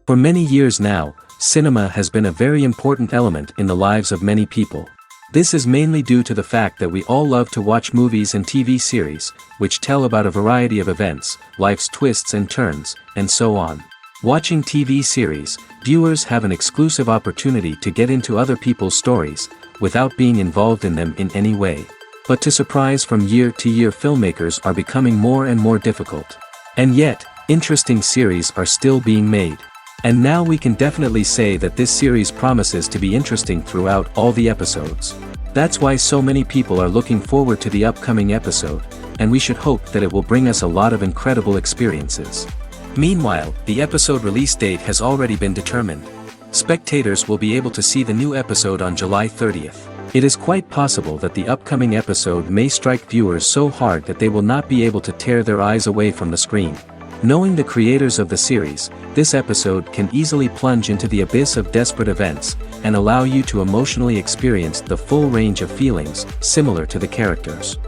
For many years now, cinema has been a very important element in the lives of many people. This is mainly due to the fact that we all love to watch movies and TV series, which tell about a variety of events, life's twists and turns, and so on. Watching TV series, viewers have an exclusive opportunity to get into other people's stories, without being involved in them in any way. But to surprise from year to year, filmmakers are becoming more and more difficult. And yet, interesting series are still being made. And now we can definitely say that this series promises to be interesting throughout all the episodes. That's why so many people are looking forward to the upcoming episode, and we should hope that it will bring us a lot of incredible experiences. Meanwhile, the episode release date has already been determined. Spectators will be able to see the new episode on July 30th. It is quite possible that the upcoming episode may strike viewers so hard that they will not be able to tear their eyes away from the screen. Knowing the creators of the series, this episode can easily plunge into the abyss of desperate events, and allow you to emotionally experience the full range of feelings, similar to the characters.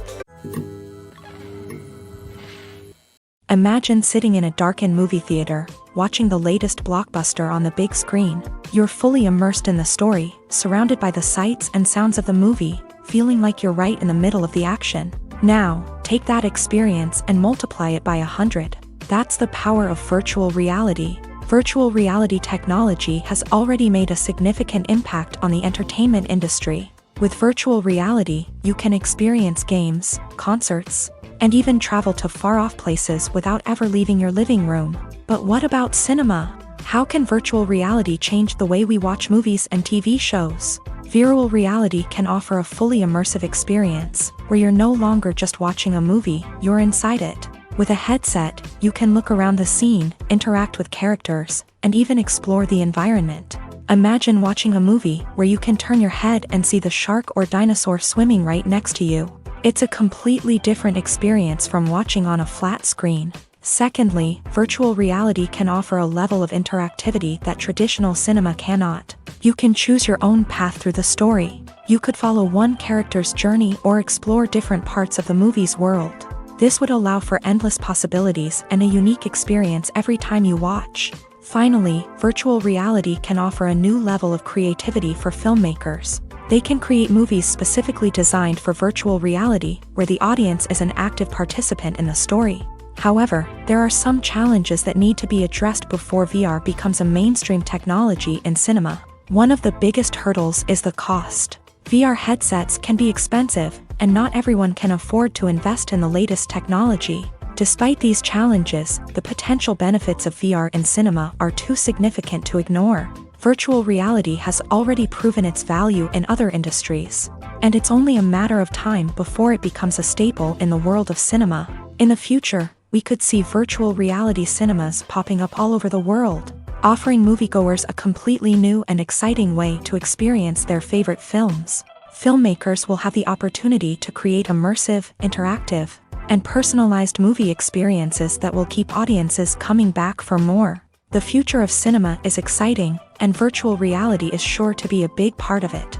Imagine sitting in a darkened movie theater, watching the latest blockbuster on the big screen. You're fully immersed in the story, surrounded by the sights and sounds of the movie, feeling like you're right in the middle of the action. Now, take that experience and multiply it by 100. That's the power of virtual reality. Virtual reality technology has already made a significant impact on the entertainment industry. With virtual reality, you can experience games, concerts, and even travel to far-off places without ever leaving your living room. But what about cinema? How can virtual reality change the way we watch movies and TV shows? Virtual reality can offer a fully immersive experience, where you're no longer just watching a movie, you're inside it. With a headset, you can look around the scene, interact with characters, and even explore the environment. Imagine watching a movie where you can turn your head and see the shark or dinosaur swimming right next to you. It's a completely different experience from watching on a flat screen. Secondly, virtual reality can offer a level of interactivity that traditional cinema cannot. You can choose your own path through the story. You could follow one character's journey or explore different parts of the movie's world. This would allow for endless possibilities and a unique experience every time you watch. Finally, virtual reality can offer a new level of creativity for filmmakers. They can create movies specifically designed for virtual reality, where the audience is an active participant in the story. However, there are some challenges that need to be addressed before VR becomes a mainstream technology in cinema. One of the biggest hurdles is the cost. VR headsets can be expensive, and not everyone can afford to invest in the latest technology. Despite these challenges, the potential benefits of VR in cinema are too significant to ignore. Virtual reality has already proven its value in other industries, and it's only a matter of time before it becomes a staple in the world of cinema. In the future, we could see virtual reality cinemas popping up all over the world, offering moviegoers a completely new and exciting way to experience their favorite films. Filmmakers will have the opportunity to create immersive, interactive, and personalized movie experiences that will keep audiences coming back for more. The future of cinema is exciting, and virtual reality is sure to be a big part of it.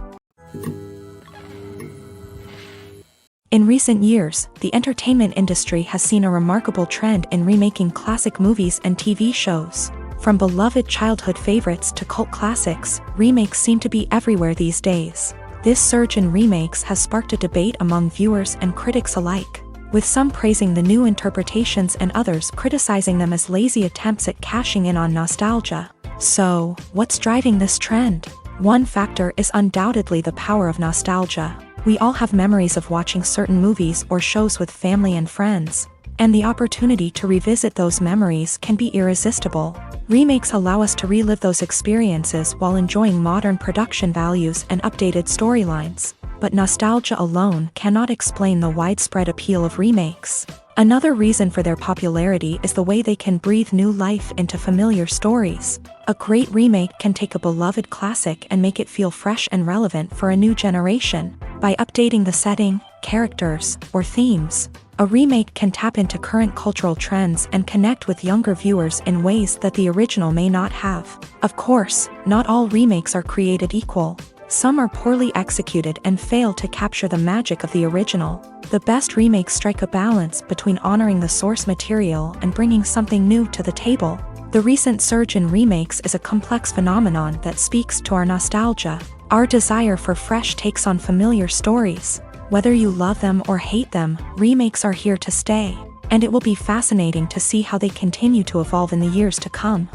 In recent years, the entertainment industry has seen a remarkable trend in remaking classic movies and TV shows. From beloved childhood favorites to cult classics, remakes seem to be everywhere these days. This surge in remakes has sparked a debate among viewers and critics alike, with some praising the new interpretations and others criticizing them as lazy attempts at cashing in on nostalgia. So, what's driving this trend? One factor is undoubtedly the power of nostalgia. We all have memories of watching certain movies or shows with family and friends, and the opportunity to revisit those memories can be irresistible. Remakes allow us to relive those experiences while enjoying modern production values and updated storylines. But nostalgia alone cannot explain the widespread appeal of remakes. Another reason for their popularity is the way they can breathe new life into familiar stories. A great remake can take a beloved classic and make it feel fresh and relevant for a new generation. By updating the setting, characters, or themes, a remake can tap into current cultural trends and connect with younger viewers in ways that the original may not have. Of course, not all remakes are created equal. Some are poorly executed and fail to capture the magic of the original. The best remakes strike a balance between honoring the source material and bringing something new to the table. The recent surge in remakes is a complex phenomenon that speaks to our nostalgia, our desire for fresh takes on familiar stories. Whether you love them or hate them, remakes are here to stay, and it will be fascinating to see how they continue to evolve in the years to come.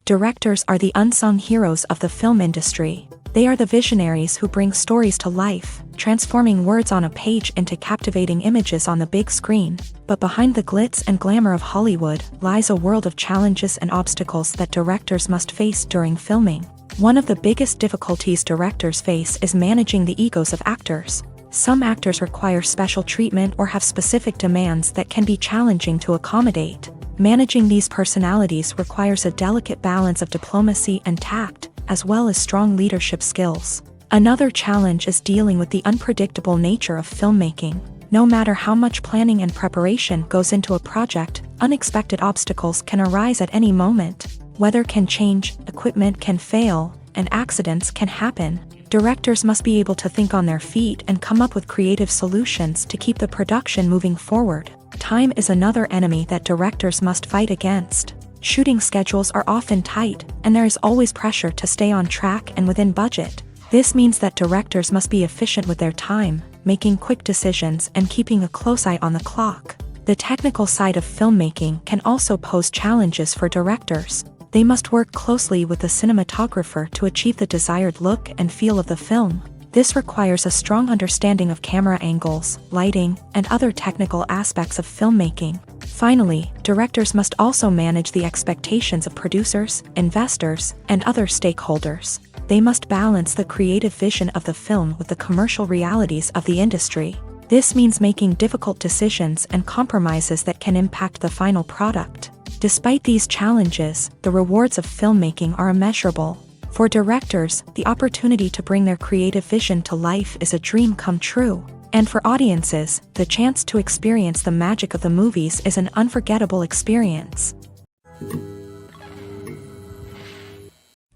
Directors are the unsung heroes of the film industry. They are the visionaries who bring stories to life, transforming words on a page into captivating images on the big screen. But behind the glitz and glamour of Hollywood lies a world of challenges and obstacles that directors must face during filming. One of the biggest difficulties directors face is managing the egos of actors. Some actors require special treatment or have specific demands that can be challenging to accommodate. Managing these personalities requires a delicate balance of diplomacy and tact, as well as strong leadership skills. Another challenge is dealing with the unpredictable nature of filmmaking. No matter how much planning and preparation goes into a project, unexpected obstacles can arise at any moment. Weather can change, equipment can fail, and accidents can happen. Directors must be able to think on their feet and come up with creative solutions to keep the production moving forward. Time is another enemy that directors must fight against. Shooting schedules are often tight, and there is always pressure to stay on track and within budget. This means that directors must be efficient with their time, making quick decisions and keeping a close eye on the clock. The technical side of filmmaking can also pose challenges for directors. They must work closely with the cinematographer to achieve the desired look and feel of the film. This requires a strong understanding of camera angles, lighting, and other technical aspects of filmmaking. Finally, directors must also manage the expectations of producers, investors, and other stakeholders. They must balance the creative vision of the film with the commercial realities of the industry. This means making difficult decisions and compromises that can impact the final product. Despite these challenges, the rewards of filmmaking are immeasurable. For directors, the opportunity to bring their creative vision to life is a dream come true. And for audiences, the chance to experience the magic of the movies is an unforgettable experience.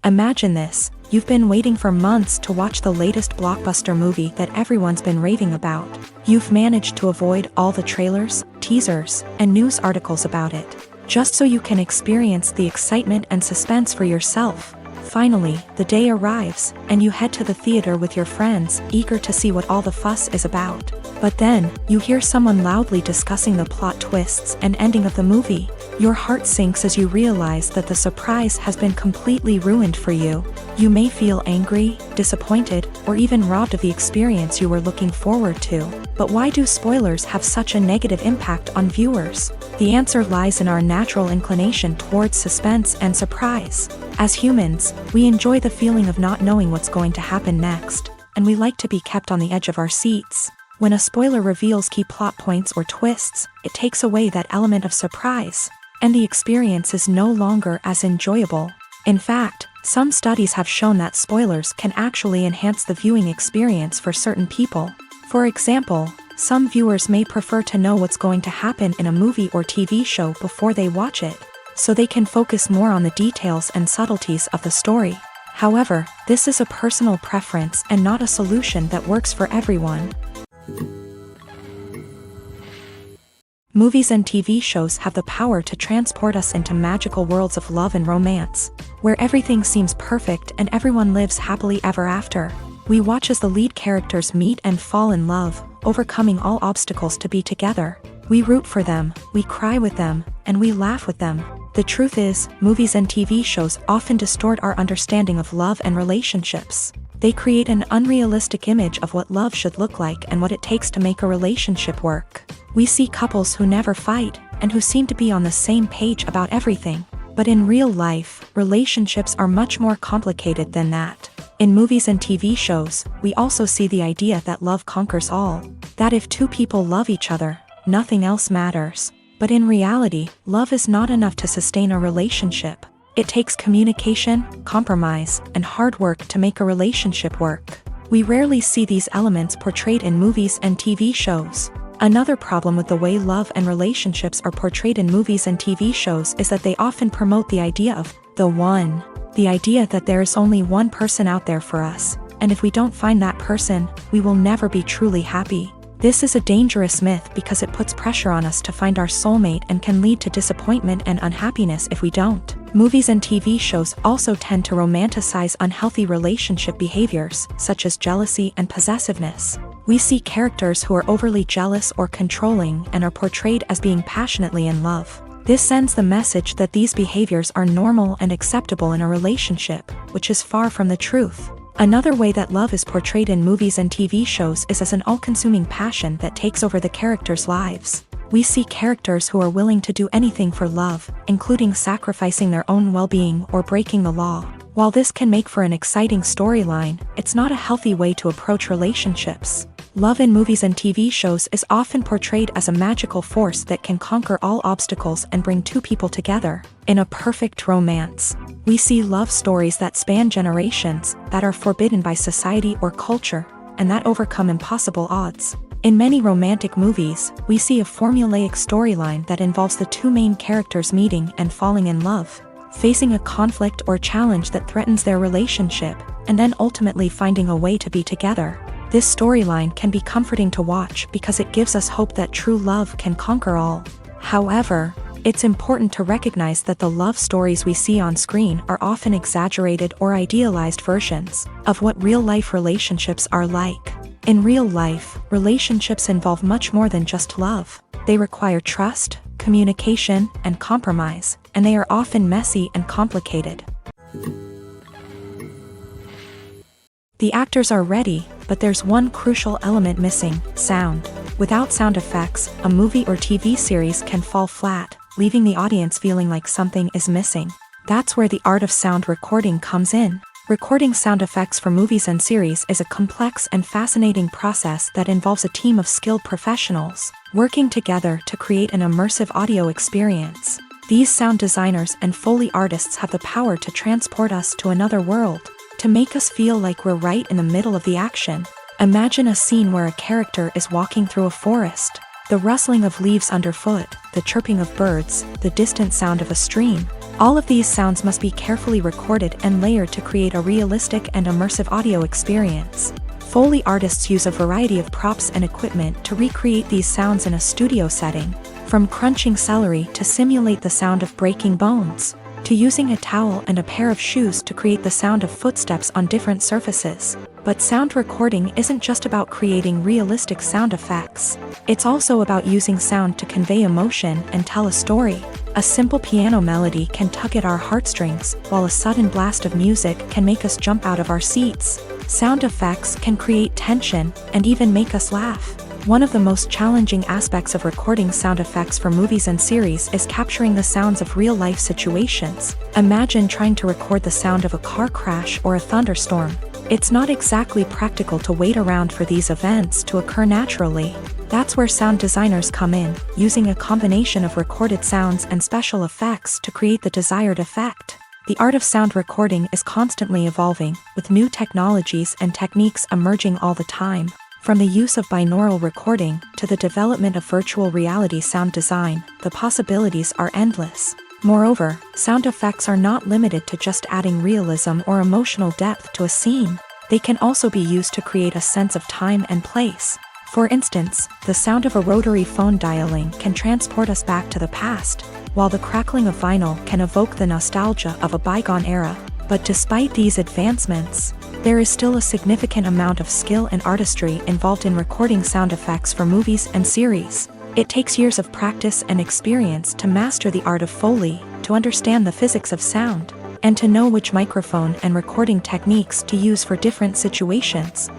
Imagine this: you've been waiting for months to watch the latest blockbuster movie that everyone's been raving about. You've managed to avoid all the trailers, teasers, and news articles about it, just so you can experience the excitement and suspense for yourself. Finally, the day arrives, and you head to the theater with your friends, eager to see what all the fuss is about. But then, you hear someone loudly discussing the plot twists and ending of the movie. Your heart sinks as you realize that the surprise has been completely ruined for you. You may feel angry, disappointed, or even robbed of the experience you were looking forward to. But why do spoilers have such a negative impact on viewers? The answer lies in our natural inclination towards suspense and surprise. As humans, we enjoy the feeling of not knowing what's going to happen next, and we like to be kept on the edge of our seats. When a spoiler reveals key plot points or twists, it takes away that element of surprise, and the experience is no longer as enjoyable. In fact, some studies have shown that spoilers can actually enhance the viewing experience for certain people. For example, some viewers may prefer to know what's going to happen in a movie or TV show before they watch it, so they can focus more on the details and subtleties of the story. However, this is a personal preference and not a solution that works for everyone. Movies and TV shows have the power to transport us into magical worlds of love and romance, where everything seems perfect and everyone lives happily ever after. We watch as the lead characters meet and fall in love, overcoming all obstacles to be together. We root for them, we cry with them, and we laugh with them. The truth is, movies and TV shows often distort our understanding of love and relationships. They create an unrealistic image of what love should look like and what it takes to make a relationship work. We see couples who never fight, and who seem to be on the same page about everything. But in real life, relationships are much more complicated than that. In movies and TV shows, we also see the idea that love conquers all. That if two people love each other, nothing else matters. But in reality, love is not enough to sustain a relationship. It takes communication, compromise, and hard work to make a relationship work. We rarely see these elements portrayed in movies and TV shows. Another problem with the way love and relationships are portrayed in movies and TV shows is that they often promote the idea of the one. The idea that there is only one person out there for us, and if we don't find that person, we will never be truly happy. This is a dangerous myth because it puts pressure on us to find our soulmate and can lead to disappointment and unhappiness if we don't. Movies and TV shows also tend to romanticize unhealthy relationship behaviors, such as jealousy and possessiveness. We see characters who are overly jealous or controlling and are portrayed as being passionately in love. This sends the message that these behaviors are normal and acceptable in a relationship, which is far from the truth. Another way that love is portrayed in movies and TV shows is as an all-consuming passion that takes over the characters' lives. We see characters who are willing to do anything for love, including sacrificing their own well-being or breaking the law. While this can make for an exciting storyline, it's not a healthy way to approach relationships. Love in movies and TV shows is often portrayed as a magical force that can conquer all obstacles and bring two people together. In a perfect romance, we see love stories that span generations, that are forbidden by society or culture, and that overcome impossible odds. In many romantic movies, we see a formulaic storyline that involves the two main characters meeting and falling in love, facing a conflict or challenge that threatens their relationship, and then ultimately finding a way to be together. This storyline can be comforting to watch because it gives us hope that true love can conquer all. However, it's important to recognize that the love stories we see on screen are often exaggerated or idealized versions of what real-life relationships are like. In real life, relationships involve much more than just love. They require trust, communication, and compromise, and they are often messy and complicated. The actors are ready, but there's one crucial element missing: sound. Without sound effects, a movie or TV series can fall flat, leaving the audience feeling like something is missing. That's where the art of sound recording comes in. Recording sound effects for movies and series is a complex and fascinating process that involves a team of skilled professionals working together to create an immersive audio experience. These sound designers and Foley artists have the power to transport us to another world, to make us feel like we're right in the middle of the action. Imagine a scene where a character is walking through a forest. The rustling of leaves underfoot, the chirping of birds, the distant sound of a stream. All of these sounds must be carefully recorded and layered to create a realistic and immersive audio experience. Foley artists use a variety of props and equipment to recreate these sounds in a studio setting, from crunching celery to simulate the sound of breaking bones, to using a towel and a pair of shoes to create the sound of footsteps on different surfaces. But sound recording isn't just about creating realistic sound effects. It's also about using sound to convey emotion and tell a story. A simple piano melody can tug at our heartstrings, while a sudden blast of music can make us jump out of our seats. Sound effects can create tension and even make us laugh. One of the most challenging aspects of recording sound effects for movies and series is capturing the sounds of real-life situations. Imagine trying to record the sound of a car crash or a thunderstorm. It's not exactly practical to wait around for these events to occur naturally. That's where sound designers come in, using a combination of recorded sounds and special effects to create the desired effect. The art of sound recording is constantly evolving, with new technologies and techniques emerging all the time. From the use of binaural recording to the development of virtual reality sound design, the possibilities are endless. Moreover, sound effects are not limited to just adding realism or emotional depth to a scene. They can also be used to create a sense of time and place. For instance, the sound of a rotary phone dialing can transport us back to the past, while the crackling of vinyl can evoke the nostalgia of a bygone era. But despite these advancements, there is still a significant amount of skill and artistry involved in recording sound effects for movies and series. It takes years of practice and experience to master the art of Foley, to understand the physics of sound, and to know which microphone and recording techniques to use for different situations.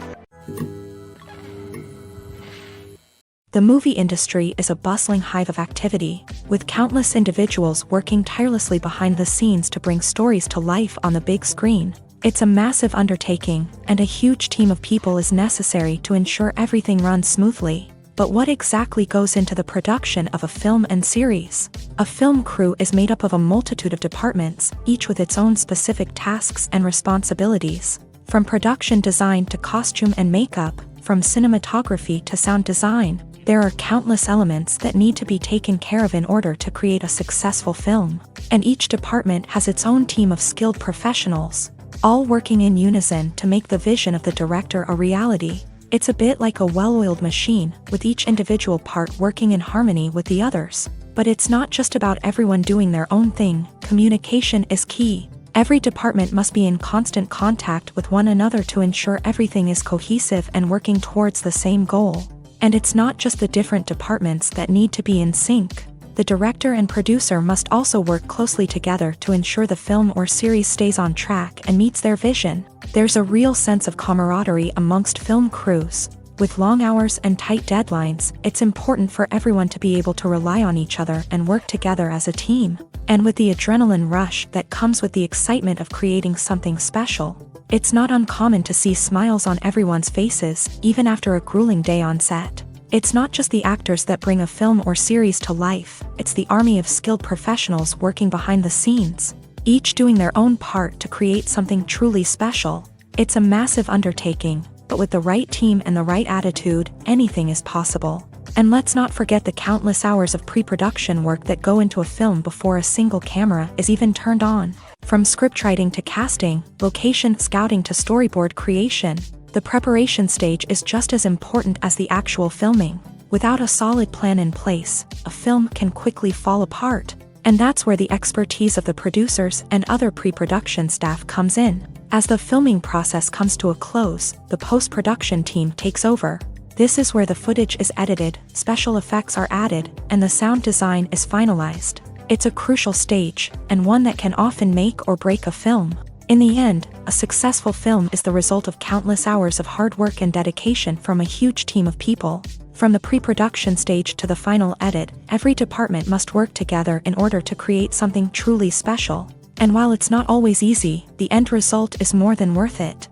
The movie industry is a bustling hive of activity, with countless individuals working tirelessly behind the scenes to bring stories to life on the big screen. It's a massive undertaking, and a huge team of people is necessary to ensure everything runs smoothly. But what exactly goes into the production of a film and series? A film crew is made up of a multitude of departments, each with its own specific tasks and responsibilities. From production design to costume and makeup, from cinematography to sound design, there are countless elements that need to be taken care of in order to create a successful film. And each department has its own team of skilled professionals, all working in unison to make the vision of the director a reality. It's a bit like a well-oiled machine, with each individual part working in harmony with the others. But it's not just about everyone doing their own thing. Communication is key. Every department must be in constant contact with one another to ensure everything is cohesive and working towards the same goal. And it's not just the different departments that need to be in sync. The director and producer must also work closely together to ensure the film or series stays on track and meets their vision. There's a real sense of camaraderie amongst film crews. With long hours and tight deadlines, it's important for everyone to be able to rely on each other and work together as a team. And with the adrenaline rush that comes with the excitement of creating something special, it's not uncommon to see smiles on everyone's faces, even after a grueling day on set. It's not just the actors that bring a film or series to life, it's the army of skilled professionals working behind the scenes, each doing their own part to create something truly special. It's a massive undertaking, but with the right team and the right attitude, anything is possible. And let's not forget the countless hours of pre-production work that go into a film before a single camera is even turned on. From scriptwriting to casting, location scouting to storyboard creation, the preparation stage is just as important as the actual filming. Without a solid plan in place, a film can quickly fall apart. And that's where the expertise of the producers and other pre-production staff comes in. As the filming process comes to a close, the post-production team takes over. This is where the footage is edited, special effects are added, and the sound design is finalized. It's a crucial stage, and one that can often make or break a film. In the end, a successful film is the result of countless hours of hard work and dedication from a huge team of people. From the pre-production stage to the final edit, every department must work together in order to create something truly special. And while it's not always easy, the end result is more than worth it.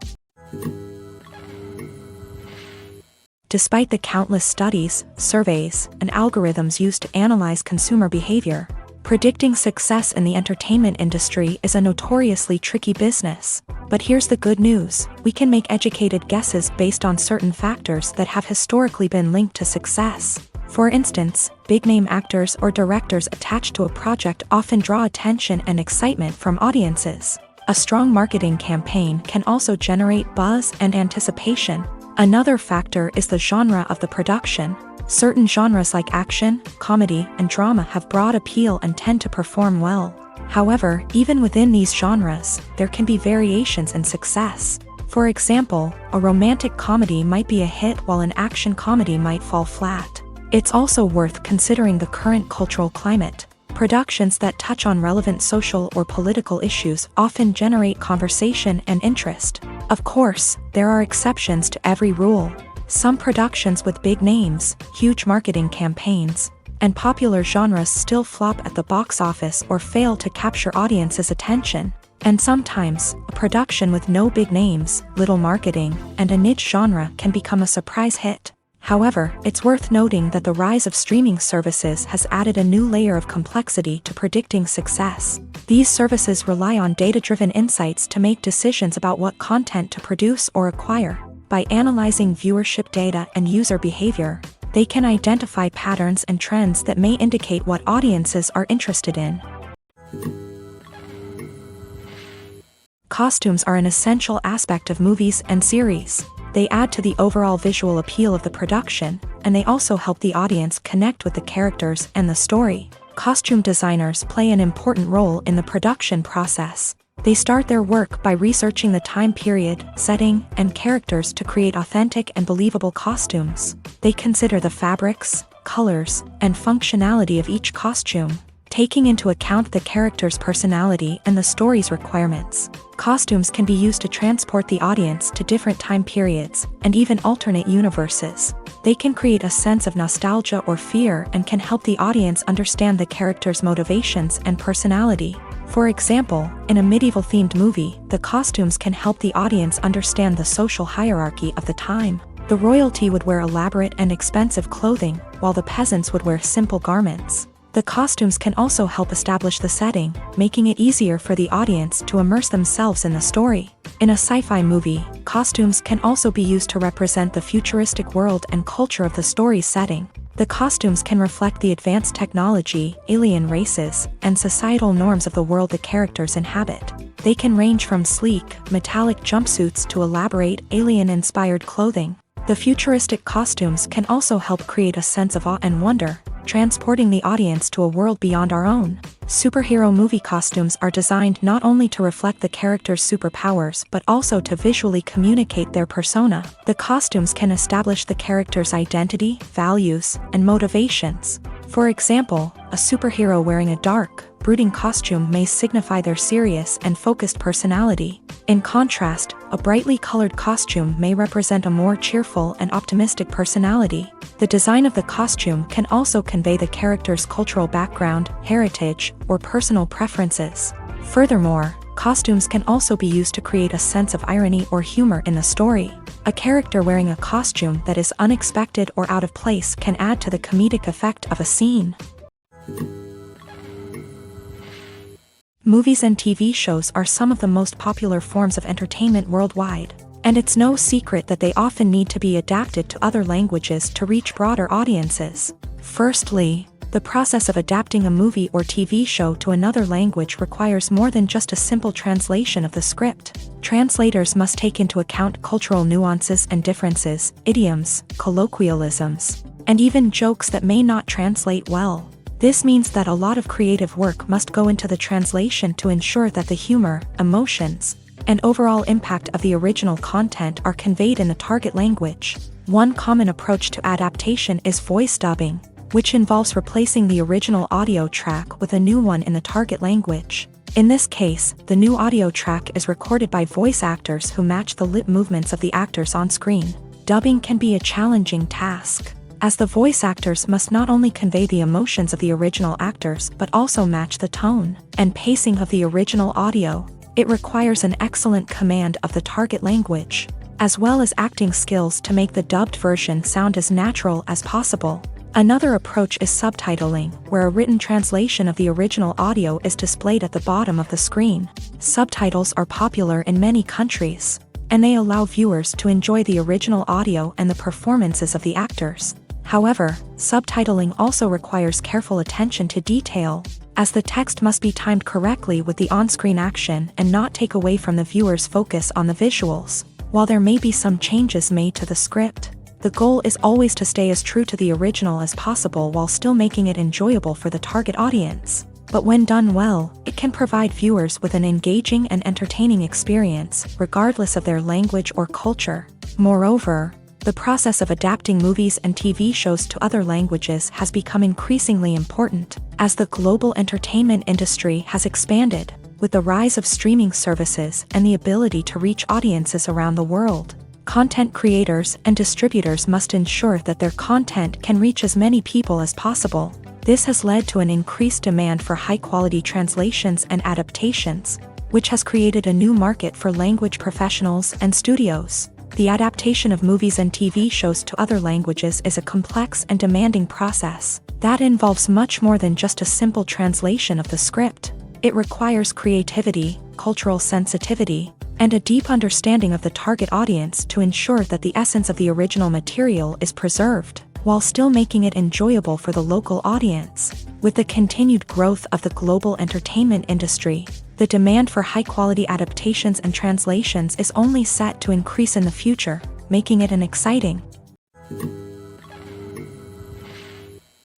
Despite the countless studies, surveys, and algorithms used to analyze consumer behavior, predicting success in the entertainment industry is a notoriously tricky business. But here's the good news: we can make educated guesses based on certain factors that have historically been linked to success. For instance, big-name actors or directors attached to a project often draw attention and excitement from audiences. A strong marketing campaign can also generate buzz and anticipation. Another factor is the genre of the production. Certain genres like action, comedy, and drama have broad appeal and tend to perform well. However, even within these genres, there can be variations in success. For example, a romantic comedy might be a hit while an action comedy might fall flat. It's also worth considering the current cultural climate. Productions that touch on relevant social or political issues often generate conversation and interest. Of course, there are exceptions to every rule. Some productions with big names, huge marketing campaigns, and popular genres still flop at the box office or fail to capture audiences' attention. And sometimes, a production with no big names, little marketing, and a niche genre can become a surprise hit. However, it's worth noting that the rise of streaming services has added a new layer of complexity to predicting success. These services rely on data-driven insights to make decisions about what content to produce or acquire. By analyzing viewership data and user behavior, they can identify patterns and trends that may indicate what audiences are interested in. Costumes are an essential aspect of movies and series. They add to the overall visual appeal of the production, and they also help the audience connect with the characters and the story. Costume designers play an important role in the production process. They start their work by researching the time period, setting, and characters to create authentic and believable costumes. They consider the fabrics, colors, and functionality of each costume, taking into account the character's personality and the story's requirements. Costumes can be used to transport the audience to different time periods, and even alternate universes. They can create a sense of nostalgia or fear and can help the audience understand the character's motivations and personality. For example, in a medieval-themed movie, the costumes can help the audience understand the social hierarchy of the time. The royalty would wear elaborate and expensive clothing, while the peasants would wear simple garments. The costumes can also help establish the setting, making it easier for the audience to immerse themselves in the story. In a sci-fi movie, costumes can also be used to represent the futuristic world and culture of the story's setting. The costumes can reflect the advanced technology, alien races, and societal norms of the world the characters inhabit. They can range from sleek, metallic jumpsuits to elaborate, alien-inspired clothing. The futuristic costumes can also help create a sense of awe and wonder, transporting the audience to a world beyond our own. Superhero movie costumes are designed not only to reflect the character's superpowers but also to visually communicate their persona. The costumes can establish the character's identity, values, and motivations. For example, a superhero wearing a dark, brooding costume may signify their serious and focused personality. In contrast, a brightly colored costume may represent a more cheerful and optimistic personality. The design of the costume can also convey the character's cultural background, heritage, or personal preferences. Furthermore, costumes can also be used to create a sense of irony or humor in the story. A character wearing a costume that is unexpected or out of place can add to the comedic effect of a scene. Movies and TV shows are some of the most popular forms of entertainment worldwide, and it's no secret that they often need to be adapted to other languages to reach broader audiences. Firstly, the process of adapting a movie or TV show to another language requires more than just a simple translation of the script. Translators must take into account cultural nuances and differences, idioms, colloquialisms, and even jokes that may not translate well. This means that a lot of creative work must go into the translation to ensure that the humor, emotions, and overall impact of the original content are conveyed in the target language. One common approach to adaptation is voice dubbing, which involves replacing the original audio track with a new one in the target language. In this case, the new audio track is recorded by voice actors who match the lip movements of the actors on screen. Dubbing can be a challenging task, as the voice actors must not only convey the emotions of the original actors but also match the tone and pacing of the original audio. It requires an excellent command of the target language, as well as acting skills to make the dubbed version sound as natural as possible. Another approach is subtitling, where a written translation of the original audio is displayed at the bottom of the screen. Subtitles are popular in many countries, and they allow viewers to enjoy the original audio and the performances of the actors. However, subtitling also requires careful attention to detail, as the text must be timed correctly with the on-screen action and not take away from the viewer's focus on the visuals. While there may be some changes made to the script, the goal is always to stay as true to the original as possible while still making it enjoyable for the target audience. But when done well, it can provide viewers with an engaging and entertaining experience, regardless of their language or culture. Moreover, the process of adapting movies and TV shows to other languages has become increasingly important, as the global entertainment industry has expanded, with the rise of streaming services and the ability to reach audiences around the world. Content creators and distributors must ensure that their content can reach as many people as possible. This has led to an increased demand for high-quality translations and adaptations, which has created a new market for language professionals and studios. The adaptation of movies and TV shows to other languages is a complex and demanding process that involves much more than just a simple translation of the script. It requires creativity, cultural sensitivity, and a deep understanding of the target audience to ensure that the essence of the original material is preserved, while still making it enjoyable for the local audience. With the continued growth of the global entertainment industry, the demand for high-quality adaptations and translations is only set to increase in the future, making it an exciting.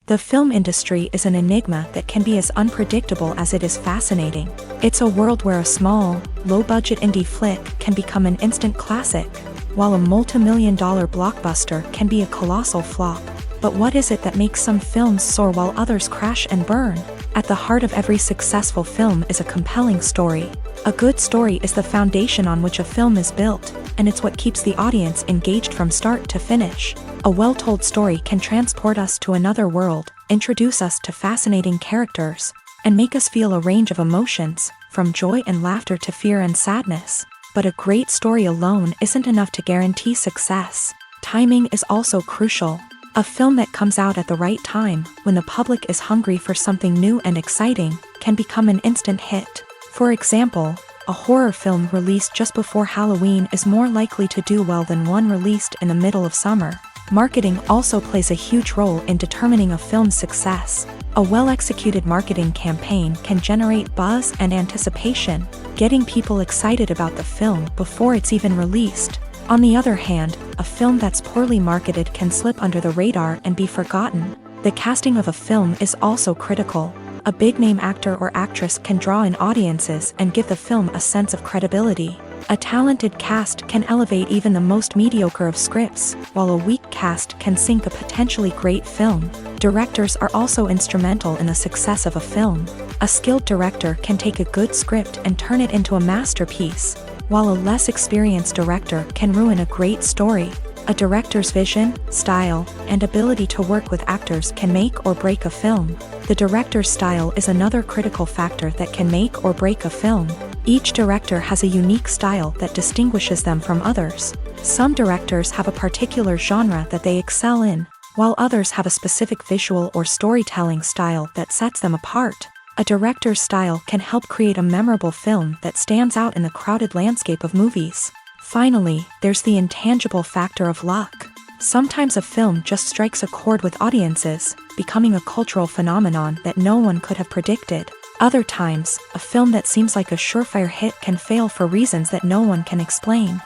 The film industry is an enigma that can be as unpredictable as it is fascinating. It's a world where a small, low-budget indie flick can become an instant classic, while a multi-million-dollar blockbuster can be a colossal flop. But what is it that makes some films soar while others crash and burn? At the heart of every successful film is a compelling story. A good story is the foundation on which a film is built, and it's what keeps the audience engaged from start to finish. A well-told story can transport us to another world, introduce us to fascinating characters, and make us feel a range of emotions, from joy and laughter to fear and sadness. But a great story alone isn't enough to guarantee success. Timing is also crucial. A film that comes out at the right time, when the public is hungry for something new and exciting, can become an instant hit. For example, a horror film released just before Halloween is more likely to do well than one released in the middle of summer. Marketing also plays a huge role in determining a film's success. A well-executed marketing campaign can generate buzz and anticipation, getting people excited about the film before it's even released. On the other hand, a film that's poorly marketed can slip under the radar and be forgotten. The casting of a film is also critical. A big-name actor or actress can draw in audiences and give the film a sense of credibility. A talented cast can elevate even the most mediocre of scripts, while a weak cast can sink a potentially great film. Directors are also instrumental in the success of a film. A skilled director can take a good script and turn it into a masterpiece, while a less experienced director can ruin a great story. A director's vision, style, and ability to work with actors can make or break a film. The director's style is another critical factor that can make or break a film. Each director has a unique style that distinguishes them from others. Some directors have a particular genre that they excel in, while others have a specific visual or storytelling style that sets them apart. A director's style can help create a memorable film that stands out in the crowded landscape of movies. Finally, there's the intangible factor of luck. Sometimes a film just strikes a chord with audiences, becoming a cultural phenomenon that no one could have predicted. Other times, a film that seems like a surefire hit can fail for reasons that no one can explain.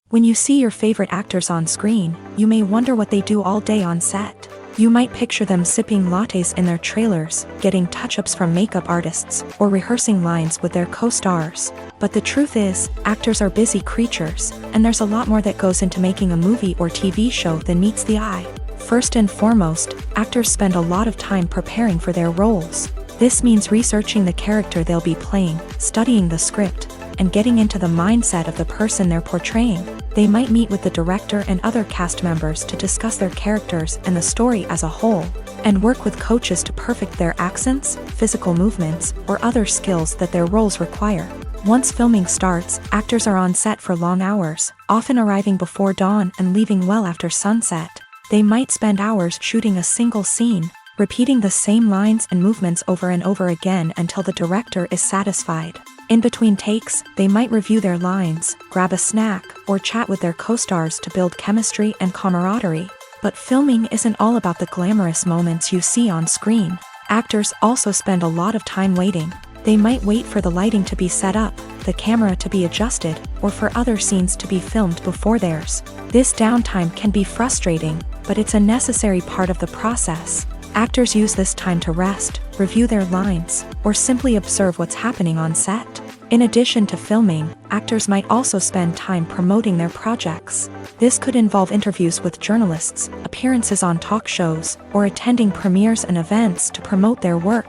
When you see your favorite actors on screen, you may wonder what they do all day on set. You might picture them sipping lattes in their trailers, getting touch-ups from makeup artists, or rehearsing lines with their co-stars. But the truth is, actors are busy creatures, and there's a lot more that goes into making a movie or TV show than meets the eye. First and foremost, actors spend a lot of time preparing for their roles. This means researching the character they'll be playing, studying the script, and getting into the mindset of the person they're portraying. They might meet with the director and other cast members to discuss their characters and the story as a whole, and work with coaches to perfect their accents, physical movements, or other skills that their roles require. Once filming starts, actors are on set for long hours, often arriving before dawn and leaving well after sunset. They might spend hours shooting a single scene, repeating the same lines and movements over and over again until the director is satisfied. In between takes, they might review their lines, grab a snack, or chat with their co-stars to build chemistry and camaraderie. But filming isn't all about the glamorous moments you see on screen. Actors also spend a lot of time waiting. They might wait for the lighting to be set up, the camera to be adjusted, or for other scenes to be filmed before theirs. This downtime can be frustrating, but it's a necessary part of the process. Actors use this time to rest, review their lines, or simply observe what's happening on set. In addition to filming, actors might also spend time promoting their projects. This could involve interviews with journalists, appearances on talk shows, or attending premieres and events to promote their work.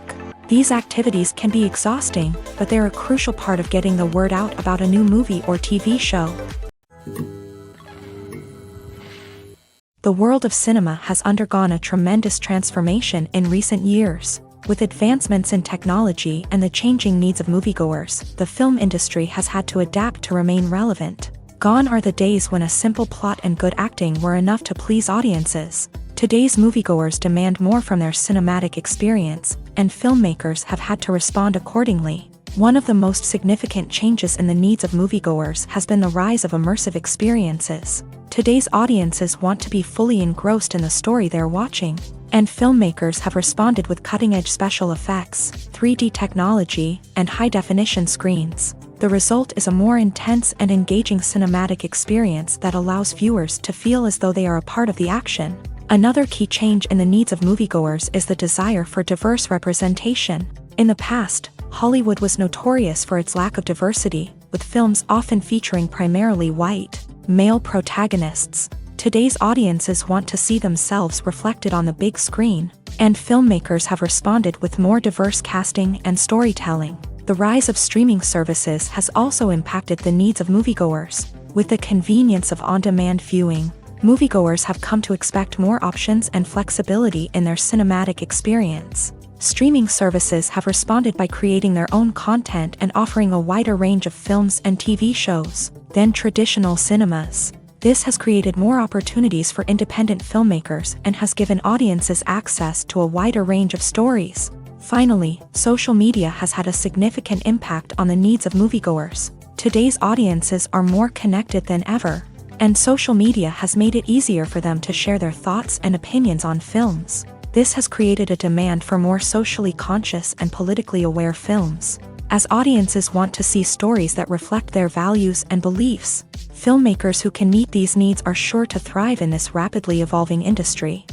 These activities can be exhausting, but they're a crucial part of getting the word out about a new movie or TV show. The world of cinema has undergone a tremendous transformation in recent years. With advancements in technology and the changing needs of moviegoers, the film industry has had to adapt to remain relevant. Gone are the days when a simple plot and good acting were enough to please audiences. Today's moviegoers demand more from their cinematic experience, and filmmakers have had to respond accordingly. One of the most significant changes in the needs of moviegoers has been the rise of immersive experiences. Today's audiences want to be fully engrossed in the story they're watching, and filmmakers have responded with cutting-edge special effects, 3D technology, and high-definition screens. The result is a more intense and engaging cinematic experience that allows viewers to feel as though they are a part of the action. Another key change in the needs of moviegoers is the desire for diverse representation. In the past, Hollywood was notorious for its lack of diversity, with films often featuring primarily white, male protagonists. Today's audiences want to see themselves reflected on the big screen, and filmmakers have responded with more diverse casting and storytelling. The rise of streaming services has also impacted the needs of moviegoers. With the convenience of on-demand viewing, moviegoers have come to expect more options and flexibility in their cinematic experience. Streaming services have responded by creating their own content and offering a wider range of films and TV shows than traditional cinemas. This has created more opportunities for independent filmmakers and has given audiences access to a wider range of stories. Finally, social media has had a significant impact on the needs of moviegoers. Today's audiences are more connected than ever, and social media has made it easier for them to share their thoughts and opinions on films. This has created a demand for more socially conscious and politically aware films. as audiences want to see stories that reflect their values and beliefs. Filmmakers who can meet these needs are sure to thrive in this rapidly evolving industry.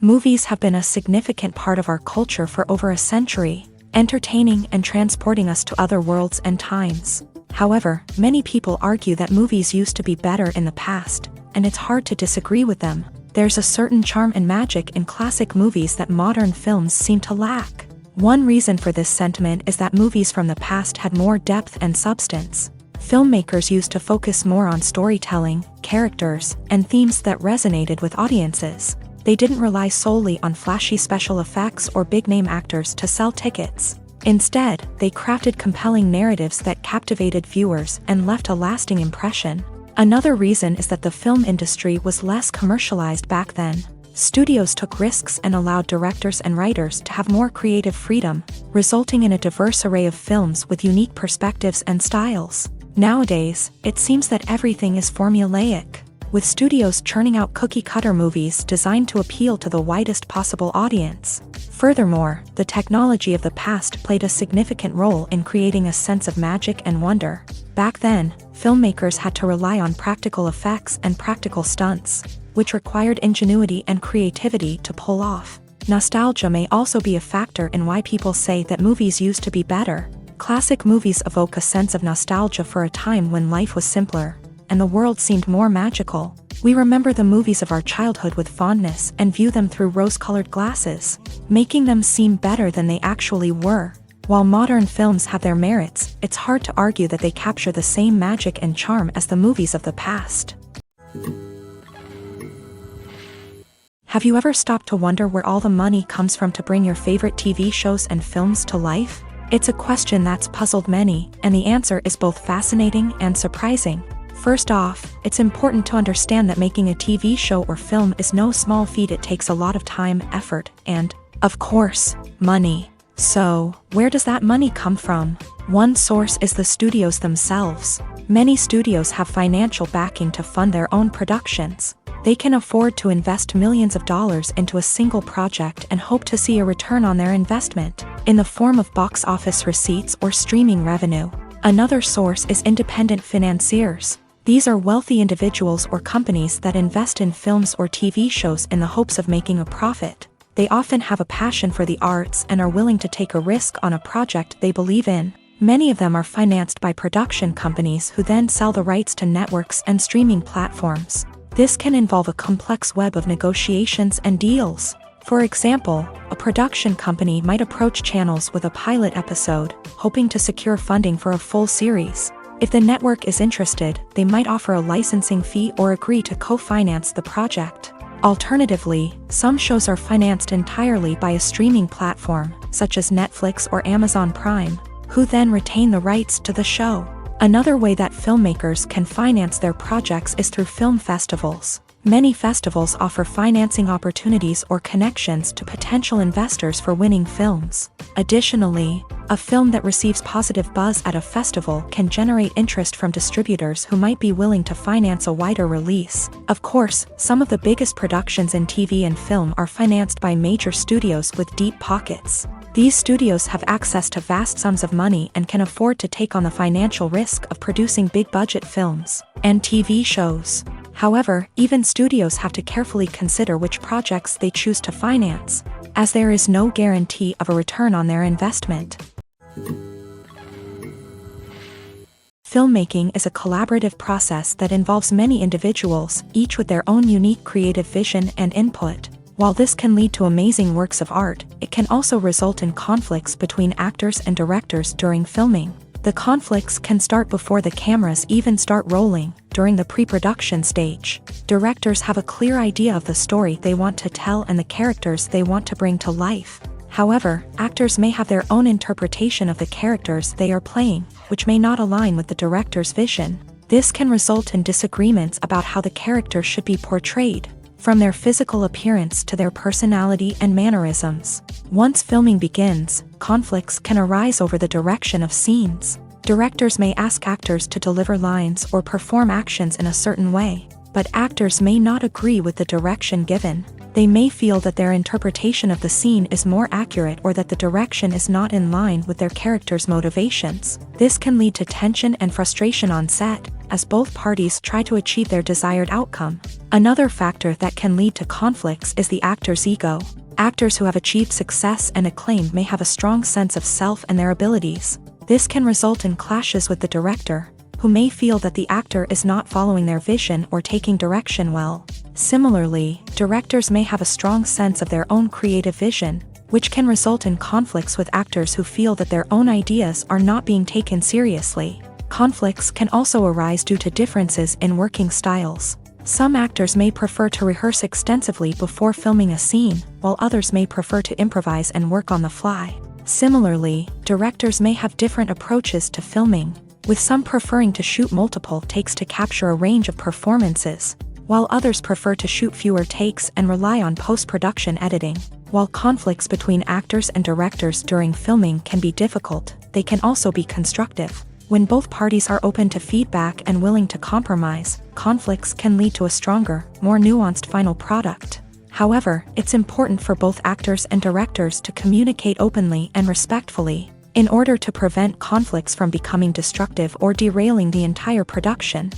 Movies have been a significant part of our culture for over a century, entertaining and transporting us to other worlds and times. However, many people argue that movies used to be better in the past, and it's hard to disagree with them. There's a certain charm and magic in classic movies that modern films seem to lack. One reason for this sentiment is that movies from the past had more depth and substance. Filmmakers used to focus more on storytelling, characters, and themes that resonated with audiences. They didn't rely solely on flashy special effects or big-name actors to sell tickets. Instead, they crafted compelling narratives that captivated viewers and left a lasting impression. Another reason is that the film industry was less commercialized back then. Studios took risks and allowed directors and writers to have more creative freedom, resulting in a diverse array of films with unique perspectives and styles. Nowadays, it seems that everything is formulaic, with studios churning out cookie-cutter movies designed to appeal to the widest possible audience. Furthermore, the technology of the past played a significant role in creating a sense of magic and wonder. Back then, filmmakers had to rely on practical effects and practical stunts, which required ingenuity and creativity to pull off. Nostalgia may also be a factor in why people say that movies used to be better. Classic movies evoke a sense of nostalgia for a time when life was simpler, and the world seemed more magical. We remember the movies of our childhood with fondness and view them through rose-colored glasses, making them seem better than they actually were. While modern films have their merits, it's hard to argue that they capture the same magic and charm as the movies of the past. Have you ever stopped to wonder where all the money comes from to bring your favorite TV shows and films to life? It's a question that's puzzled many, and the answer is both fascinating and surprising. First off, it's important to understand that making a TV show or film is no small feat. It takes a lot of time, effort, and, of course, money. So, where does that money come from? One source is the studios themselves. Many studios have financial backing to fund their own productions. They can afford to invest millions of dollars into a single project and hope to see a return on their investment, in the form of box office receipts or streaming revenue. Another source is independent financiers. These are wealthy individuals or companies that invest in films or TV shows in the hopes of making a profit. They often have a passion for the arts and are willing to take a risk on a project they believe in. Many of them are financed by production companies who then sell the rights to networks and streaming platforms. This can involve a complex web of negotiations and deals. For example, a production company might approach channels with a pilot episode, hoping to secure funding for a full series. If the network is interested, they might offer a licensing fee or agree to co-finance the project. Alternatively, some shows are financed entirely by a streaming platform, such as Netflix or Amazon Prime, who then retain the rights to the show. Another way that filmmakers can finance their projects is through film festivals. Many festivals offer financing opportunities or connections to potential investors for winning films. Additionally, a film that receives positive buzz at a festival can generate interest from distributors who might be willing to finance a wider release. Of course, some of the biggest productions in TV and film are financed by major studios with deep pockets. These studios have access to vast sums of money and can afford to take on the financial risk of producing big-budget films and TV shows. However, even studios have to carefully consider which projects they choose to finance, as there is no guarantee of a return on their investment. Filmmaking is a collaborative process that involves many individuals, each with their own unique creative vision and input. While this can lead to amazing works of art, it can also result in conflicts between actors and directors during filming. The conflicts can start before the cameras even start rolling, during the pre-production stage. Directors have a clear idea of the story they want to tell and the characters they want to bring to life. However, actors may have their own interpretation of the characters they are playing, which may not align with the director's vision. This can result in disagreements about how the character should be portrayed, from their physical appearance to their personality and mannerisms. Once filming begins, conflicts can arise over the direction of scenes. Directors may ask actors to deliver lines or perform actions in a certain way, but actors may not agree with the direction given. They may feel that their interpretation of the scene is more accurate or that the direction is not in line with their character's motivations. This can lead to tension and frustration on set, as both parties try to achieve their desired outcome. Another factor that can lead to conflicts is the actor's ego. Actors who have achieved success and acclaim may have a strong sense of self and their abilities. This can result in clashes with the director, who may feel that the actor is not following their vision or taking direction well. Similarly, directors may have a strong sense of their own creative vision, which can result in conflicts with actors who feel that their own ideas are not being taken seriously. Conflicts can also arise due to differences in working styles. Some actors may prefer to rehearse extensively before filming a scene, while others may prefer to improvise and work on the fly. Similarly, directors may have different approaches to filming, with some preferring to shoot multiple takes to capture a range of performances, while others prefer to shoot fewer takes and rely on post-production editing. While conflicts between actors and directors during filming can be difficult, they can also be constructive. When both parties are open to feedback and willing to compromise, conflicts can lead to a stronger, more nuanced final product. However, it's important for both actors and directors to communicate openly and respectfully, in order to prevent conflicts from becoming destructive or derailing the entire production.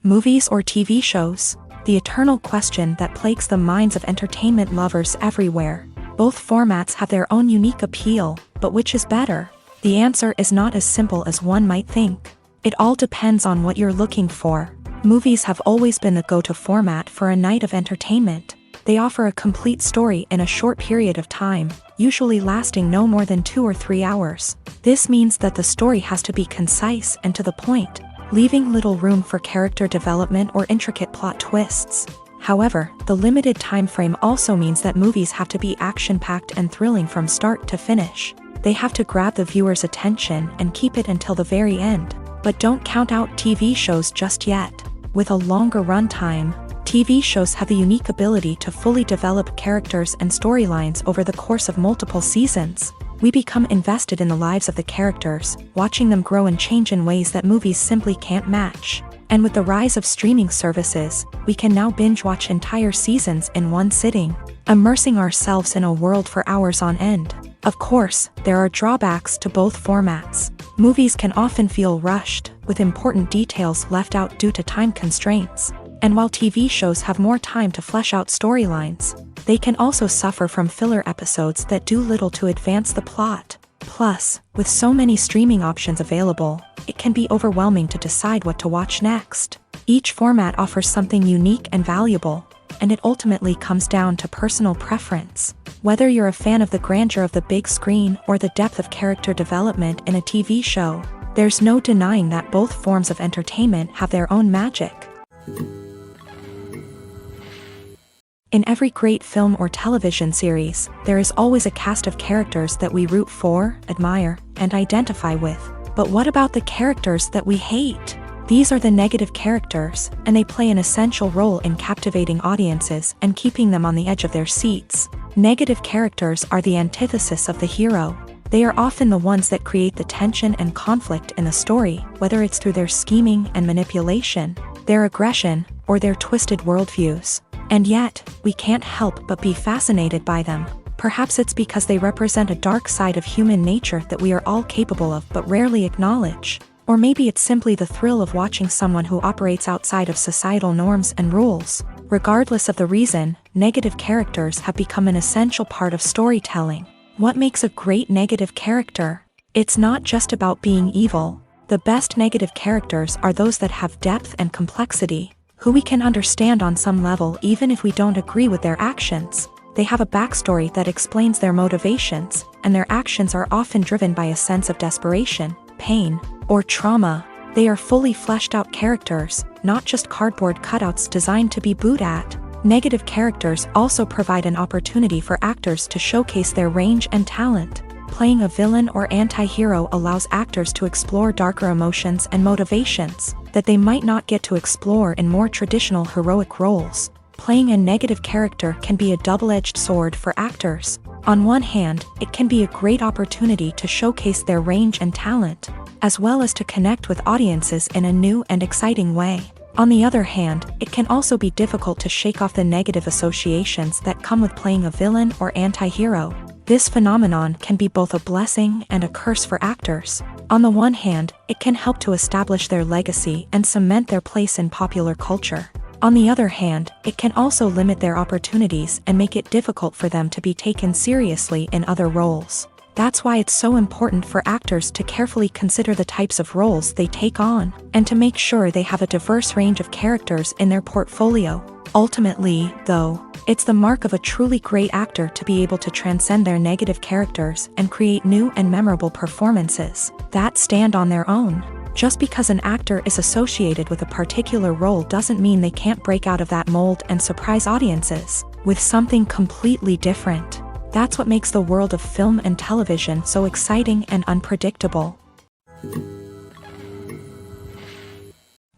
Movies or TV shows? The eternal question that plagues the minds of entertainment lovers everywhere. Both formats have their own unique appeal, but which is better? The answer is not as simple as one might think. It all depends on what you're looking for. Movies have always been the go-to format for a night of entertainment. They offer a complete story in a short period of time, usually lasting no more than 2 or 3 hours. This means that the story has to be concise and to the point, leaving little room for character development or intricate plot twists. However, the limited time frame also means that movies have to be action-packed and thrilling from start to finish. They have to grab the viewer's attention and keep it until the very end. But don't count out TV shows just yet. With a longer runtime, TV shows have the unique ability to fully develop characters and storylines over the course of multiple seasons. We become invested in the lives of the characters, watching them grow and change in ways that movies simply can't match. And with the rise of streaming services, we can now binge-watch entire seasons in one sitting, immersing ourselves in a world for hours on end. Of course, there are drawbacks to both formats. Movies can often feel rushed, with important details left out due to time constraints. And while TV shows have more time to flesh out storylines, they can also suffer from filler episodes that do little to advance the plot. Plus, with so many streaming options available, it can be overwhelming to decide what to watch next. Each format offers something unique and valuable, and it ultimately comes down to personal preference. Whether you're a fan of the grandeur of the big screen or the depth of character development in a TV show, there's no denying that both forms of entertainment have their own magic. In every great film or television series, there is always a cast of characters that we root for, admire, and identify with. But what about the characters that we hate? These are the negative characters, and they play an essential role in captivating audiences and keeping them on the edge of their seats. Negative characters are the antithesis of the hero. They are often the ones that create the tension and conflict in the story, whether it's through their scheming and manipulation, their aggression, or their twisted worldviews. And yet, we can't help but be fascinated by them. Perhaps it's because they represent a dark side of human nature that we are all capable of but rarely acknowledge. Or maybe it's simply the thrill of watching someone who operates outside of societal norms and rules. Regardless of the reason, negative characters have become an essential part of storytelling. What makes a great negative character? It's not just about being evil. The best negative characters are those that have depth and complexity, who we can understand on some level even if we don't agree with their actions. They have a backstory that explains their motivations, and their actions are often driven by a sense of desperation, pain, or trauma. They are fully fleshed out characters, not just cardboard cutouts designed to be booed at. Negative characters also provide an opportunity for actors to showcase their range and talent. Playing a villain or anti-hero allows actors to explore darker emotions and motivations that they might not get to explore in more traditional heroic roles. Playing a negative character can be a double-edged sword for actors. On one hand, it can be a great opportunity to showcase their range and talent, as well as to connect with audiences in a new and exciting way. On the other hand, it can also be difficult to shake off the negative associations that come with playing a villain or anti-hero. This phenomenon can be both a blessing and a curse for actors. On the one hand, it can help to establish their legacy and cement their place in popular culture. On the other hand, it can also limit their opportunities and make it difficult for them to be taken seriously in other roles. That's why it's so important for actors to carefully consider the types of roles they take on, and to make sure they have a diverse range of characters in their portfolio. Ultimately, though, it's the mark of a truly great actor to be able to transcend their negative characters and create new and memorable performances that stand on their own. Just because an actor is associated with a particular role doesn't mean they can't break out of that mold and surprise audiences with something completely different. That's what makes the world of film and television so exciting and unpredictable.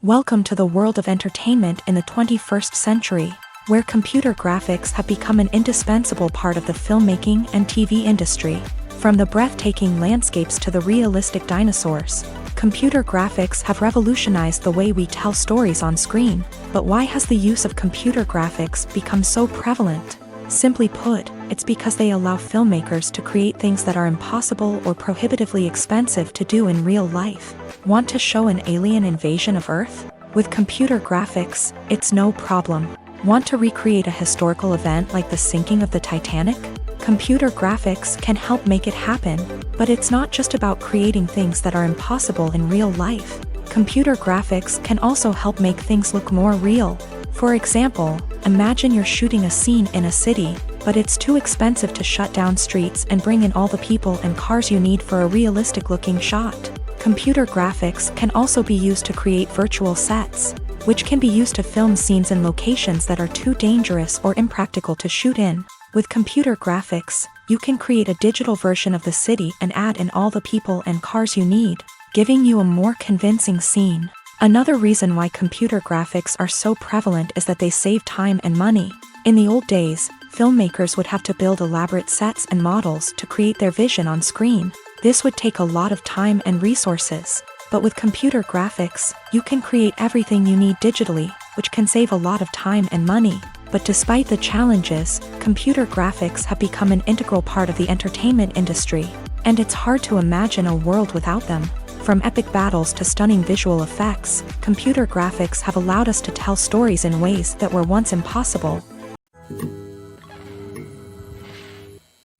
Welcome to the world of entertainment in the 21st century, where computer graphics have become an indispensable part of the filmmaking and TV industry. From the breathtaking landscapes to the realistic dinosaurs, computer graphics have revolutionized the way we tell stories on screen. But why has the use of computer graphics become so prevalent? Simply put, it's because they allow filmmakers to create things that are impossible or prohibitively expensive to do in real life. Want to show an alien invasion of Earth? With computer graphics, it's no problem. Want to recreate a historical event like the sinking of the Titanic? Computer graphics can help make it happen. But it's not just about creating things that are impossible in real life. Computer graphics can also help make things look more real. For example, imagine you're shooting a scene in a city, but it's too expensive to shut down streets and bring in all the people and cars you need for a realistic-looking shot. Computer graphics can also be used to create virtual sets, which can be used to film scenes in locations that are too dangerous or impractical to shoot in. With computer graphics, you can create a digital version of the city and add in all the people and cars you need, giving you a more convincing scene. Another reason why computer graphics are so prevalent is that they save time and money. In the old days, filmmakers would have to build elaborate sets and models to create their vision on screen. This would take a lot of time and resources. But with computer graphics, you can create everything you need digitally, which can save a lot of time and money. But despite the challenges, computer graphics have become an integral part of the entertainment industry, and it's hard to imagine a world without them. From epic battles to stunning visual effects, computer graphics have allowed us to tell stories in ways that were once impossible.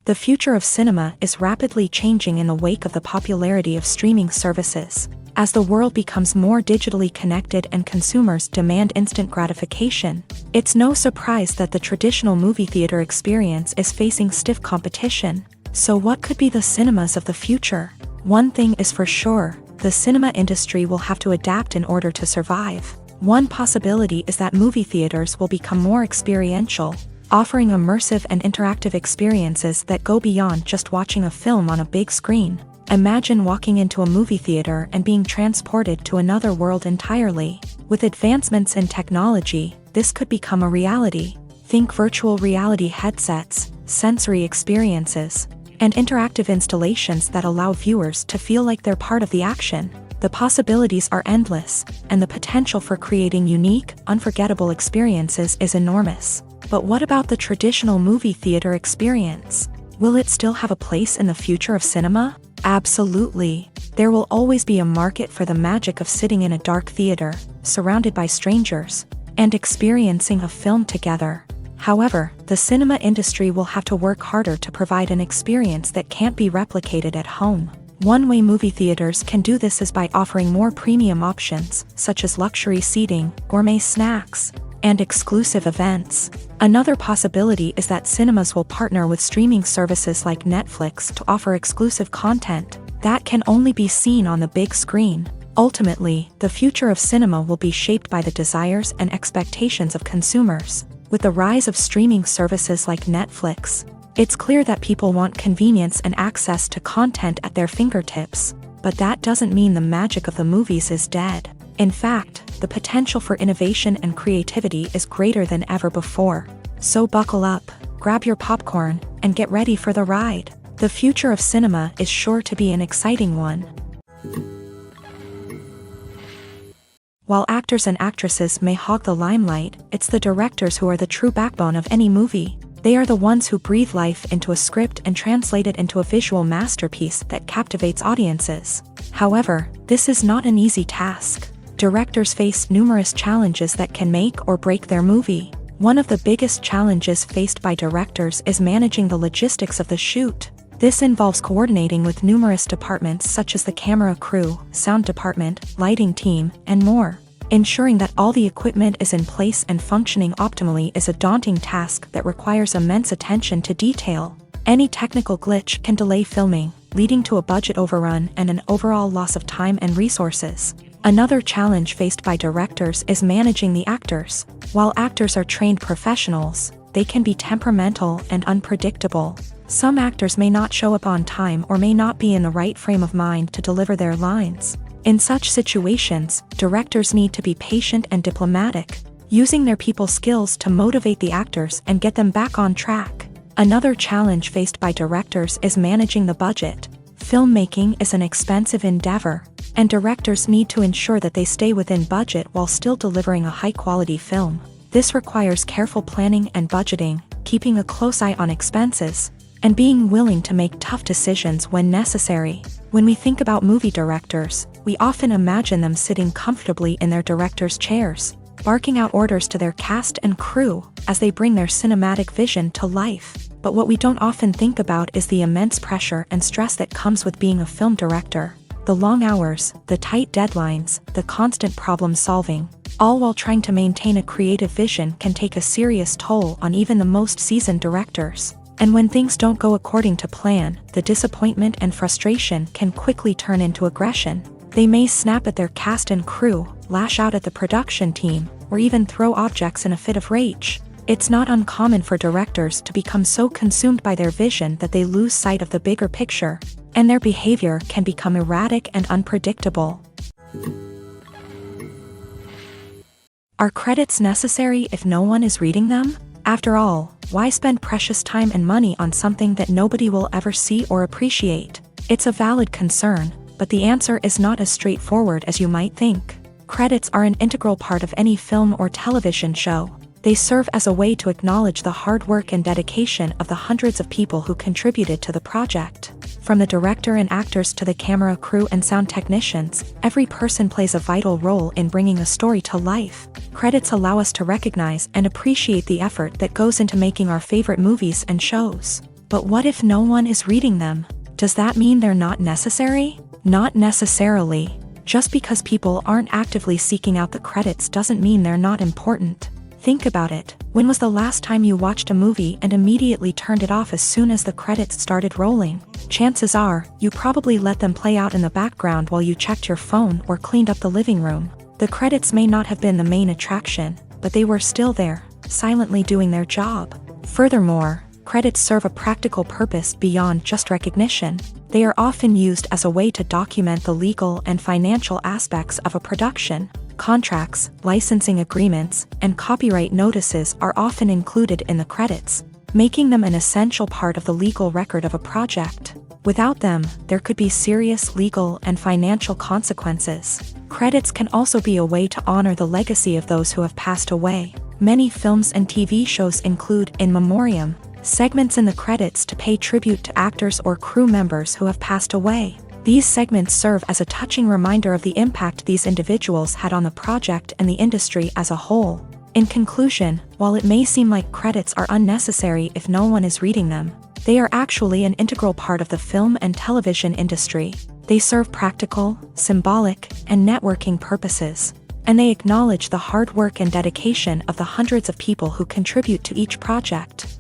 The future of cinema is rapidly changing in the wake of the popularity of streaming services. As the world becomes more digitally connected and consumers demand instant gratification, it's no surprise that the traditional movie theater experience is facing stiff competition. So what could be the cinemas of the future? One thing is for sure, the cinema industry will have to adapt in order to survive. One possibility is that movie theaters will become more experiential, offering immersive and interactive experiences that go beyond just watching a film on a big screen. Imagine walking into a movie theater and being transported to another world entirely. With advancements in technology, this could become a reality. Think virtual reality headsets, sensory experiences, and interactive installations that allow viewers to feel like they're part of the action. The possibilities are endless, and the potential for creating unique, unforgettable experiences is enormous. But what about the traditional movie theater experience? Will it still have a place in the future of cinema? Absolutely. There will always be a market for the magic of sitting in a dark theater, surrounded by strangers, and experiencing a film together. However, the cinema industry will have to work harder to provide an experience that can't be replicated at home. One way movie theaters can do this is by offering more premium options, such as luxury seating, gourmet snacks, and exclusive events. Another possibility is that cinemas will partner with streaming services like Netflix to offer exclusive content that can only be seen on the big screen. Ultimately, the future of cinema will be shaped by the desires and expectations of consumers. With the rise of streaming services like Netflix, it's clear that people want convenience and access to content at their fingertips. But that doesn't mean the magic of the movies is dead. In fact, the potential for innovation and creativity is greater than ever before. So buckle up, grab your popcorn, and get ready for the ride. The future of cinema is sure to be an exciting one. While actors and actresses may hog the limelight, it's the directors who are the true backbone of any movie. They are the ones who breathe life into a script and translate it into a visual masterpiece that captivates audiences. However, this is not an easy task. Directors face numerous challenges that can make or break their movie. One of the biggest challenges faced by directors is managing the logistics of the shoot. This involves coordinating with numerous departments such as the camera crew, sound department, lighting team, and more. Ensuring that all the equipment is in place and functioning optimally is a daunting task that requires immense attention to detail. Any technical glitch can delay filming, leading to a budget overrun and an overall loss of time and resources. Another challenge faced by directors is managing the actors. While actors are trained professionals, they can be temperamental and unpredictable. Some actors may not show up on time or may not be in the right frame of mind to deliver their lines. In such situations, directors need to be patient and diplomatic, using their people skills to motivate the actors and get them back on track. Another challenge faced by directors is managing the budget. Filmmaking is an expensive endeavor, and directors need to ensure that they stay within budget while still delivering a high-quality film. This requires careful planning and budgeting, keeping a close eye on expenses, and being willing to make tough decisions when necessary. When we think about movie directors, we often imagine them sitting comfortably in their director's chairs, barking out orders to their cast and crew as they bring their cinematic vision to life. But what we don't often think about is the immense pressure and stress that comes with being a film director. The long hours, the tight deadlines, the constant problem solving, all while trying to maintain a creative vision can take a serious toll on even the most seasoned directors. And when things don't go according to plan, the disappointment and frustration can quickly turn into aggression. They may snap at their cast and crew, lash out at the production team, or even throw objects in a fit of rage. It's not uncommon for directors to become so consumed by their vision that they lose sight of the bigger picture, and their behavior can become erratic and unpredictable. Are credits necessary if no one is reading them? After all, why spend precious time and money on something that nobody will ever see or appreciate? It's a valid concern, but the answer is not as straightforward as you might think. Credits are an integral part of any film or television show. They serve as a way to acknowledge the hard work and dedication of the hundreds of people who contributed to the project. From the director and actors to the camera crew and sound technicians, every person plays a vital role in bringing a story to life. Credits allow us to recognize and appreciate the effort that goes into making our favorite movies and shows. But what if no one is reading them? Does that mean they're not necessary? Not necessarily. Just because people aren't actively seeking out the credits doesn't mean they're not important. Think about it. When was the last time you watched a movie and immediately turned it off as soon as the credits started rolling? Chances are, you probably let them play out in the background while you checked your phone or cleaned up the living room. The credits may not have been the main attraction, but they were still there, silently doing their job. Furthermore, credits serve a practical purpose beyond just recognition. They are often used as a way to document the legal and financial aspects of a production. Contracts, licensing agreements, and copyright notices are often included in the credits, making them an essential part of the legal record of a project. Without them, there could be serious legal and financial consequences. Credits can also be a way to honor the legacy of those who have passed away. Many films and TV shows include in memoriam segments in the credits to pay tribute to actors or crew members who have passed away. These segments serve as a touching reminder of the impact these individuals had on the project and the industry as a whole. In conclusion, while it may seem like credits are unnecessary if no one is reading them, they are actually an integral part of the film and television industry. They serve practical, symbolic, and networking purposes, and they acknowledge the hard work and dedication of the hundreds of people who contribute to each project.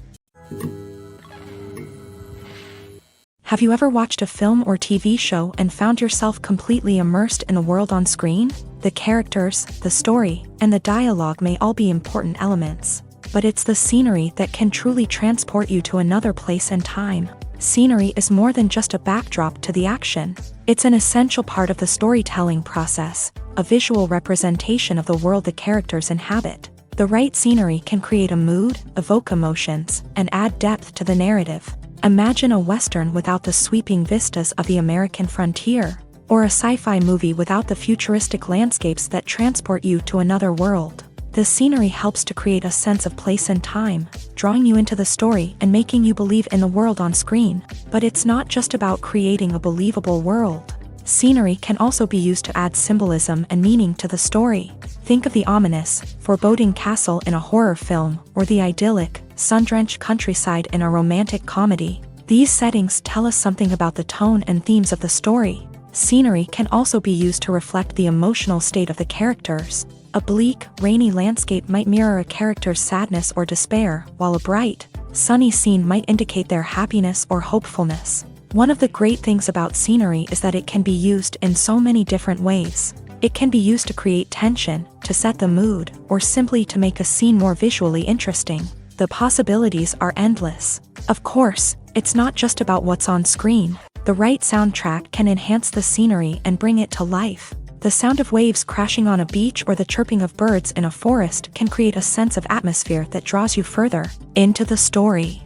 Have you ever watched a film or TV show and found yourself completely immersed in the world on screen? The characters, the story, and the dialogue may all be important elements, but it's the scenery that can truly transport you to another place and time. Scenery is more than just a backdrop to the action. It's an essential part of the storytelling process, a visual representation of the world the characters inhabit. The right scenery can create a mood, evoke emotions, and add depth to the narrative. Imagine a Western without the sweeping vistas of the American frontier. or a sci-fi movie without the futuristic landscapes that transport you to another world. The scenery helps to create a sense of place and time, drawing you into the story and making you believe in the world on screen. But it's not just about creating a believable world. Scenery can also be used to add symbolism and meaning to the story. Think of the ominous, foreboding castle in a horror film, or the idyllic, sun-drenched countryside in a romantic comedy. These settings tell us something about the tone and themes of the story. Scenery can also be used to reflect the emotional state of the characters. A bleak, rainy landscape might mirror a character's sadness or despair, while a bright, sunny scene might indicate their happiness or hopefulness. One of the great things about scenery is that it can be used in so many different ways. It can be used to create tension, to set the mood, or simply to make a scene more visually interesting. The possibilities are endless. Of course, it's not just about what's on screen. The right soundtrack can enhance the scenery and bring it to life. The sound of waves crashing on a beach or the chirping of birds in a forest can create a sense of atmosphere that draws you further into the story.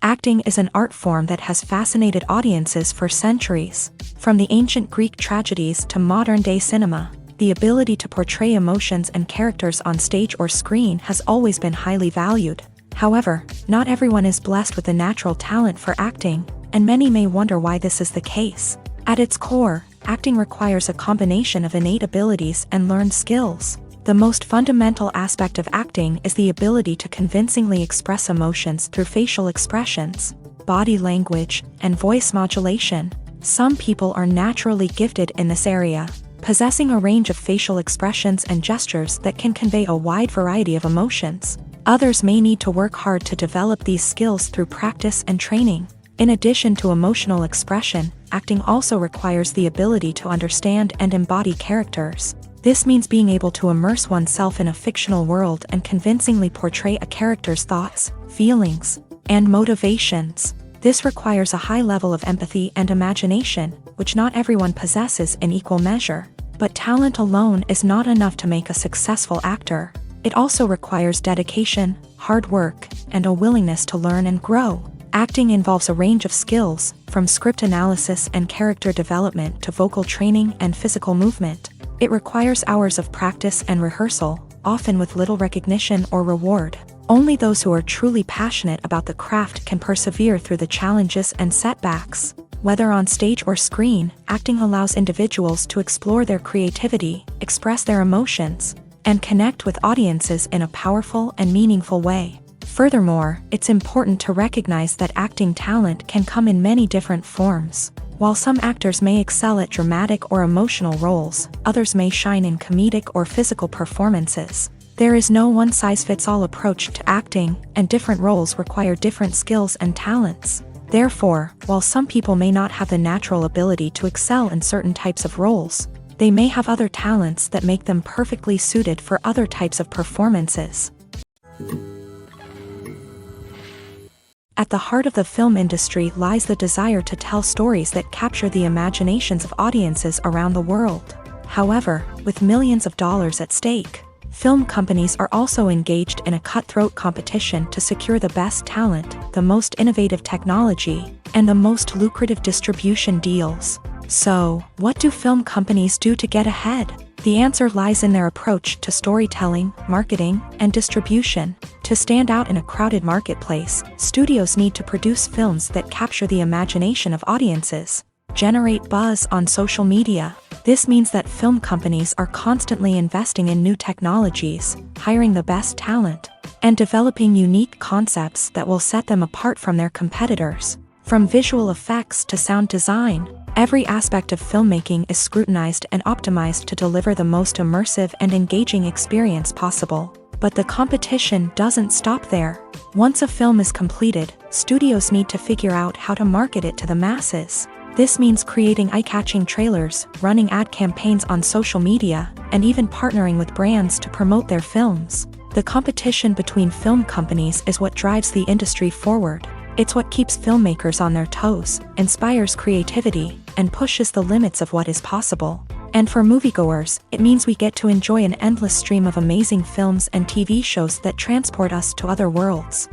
Acting is an art form that has fascinated audiences for centuries. From the ancient Greek tragedies to modern-day cinema, the ability to portray emotions and characters on stage or screen has always been highly valued. However, not everyone is blessed with the natural talent for acting, and many may wonder why this is the case. At its core, acting requires a combination of innate abilities and learned skills. The most fundamental aspect of acting is the ability to convincingly express emotions through facial expressions, body language, and voice modulation. Some people are naturally gifted in this area, possessing a range of facial expressions and gestures that can convey a wide variety of emotions. Others may need to work hard to develop these skills through practice and training. In addition to emotional expression, acting also requires the ability to understand and embody characters. This means being able to immerse oneself in a fictional world and convincingly portray a character's thoughts, feelings, and motivations. This requires a high level of empathy and imagination, which not everyone possesses in equal measure. But talent alone is not enough to make a successful actor. It also requires dedication, hard work, and a willingness to learn and grow. Acting involves a range of skills, from script analysis and character development to vocal training and physical movement. It requires hours of practice and rehearsal, often with little recognition or reward. Only those who are truly passionate about the craft can persevere through the challenges and setbacks. Whether on stage or screen, acting allows individuals to explore their creativity, express their emotions, and connect with audiences in a powerful and meaningful way. Furthermore, it's important to recognize that acting talent can come in many different forms. While some actors may excel at dramatic or emotional roles, others may shine in comedic or physical performances. There is no one-size-fits-all approach to acting, and different roles require different skills and talents. Therefore, while some people may not have the natural ability to excel in certain types of roles, they may have other talents that make them perfectly suited for other types of performances. At the heart of the film industry lies the desire to tell stories that capture the imaginations of audiences around the world. However, with millions of dollars at stake, film companies are also engaged in a cutthroat competition to secure the best talent, the most innovative technology, and the most lucrative distribution deals. So, what do film companies do to get ahead? The answer lies in their approach to storytelling, marketing, and distribution. To stand out in a crowded marketplace, studios need to produce films that capture the imagination of audiences, generate buzz on social media. This means that film companies are constantly investing in new technologies, hiring the best talent, and developing unique concepts that will set them apart from their competitors. From visual effects to sound design, every aspect of filmmaking is scrutinized and optimized to deliver the most immersive and engaging experience possible. But the competition doesn't stop there. Once a film is completed, studios need to figure out how to market it to the masses. This means creating eye-catching trailers, running ad campaigns on social media, and even partnering with brands to promote their films. The competition between film companies is what drives the industry forward. It's what keeps filmmakers on their toes, inspires creativity, and pushes the limits of what is possible. And for moviegoers, it means we get to enjoy an endless stream of amazing films and TV shows that transport us to other worlds.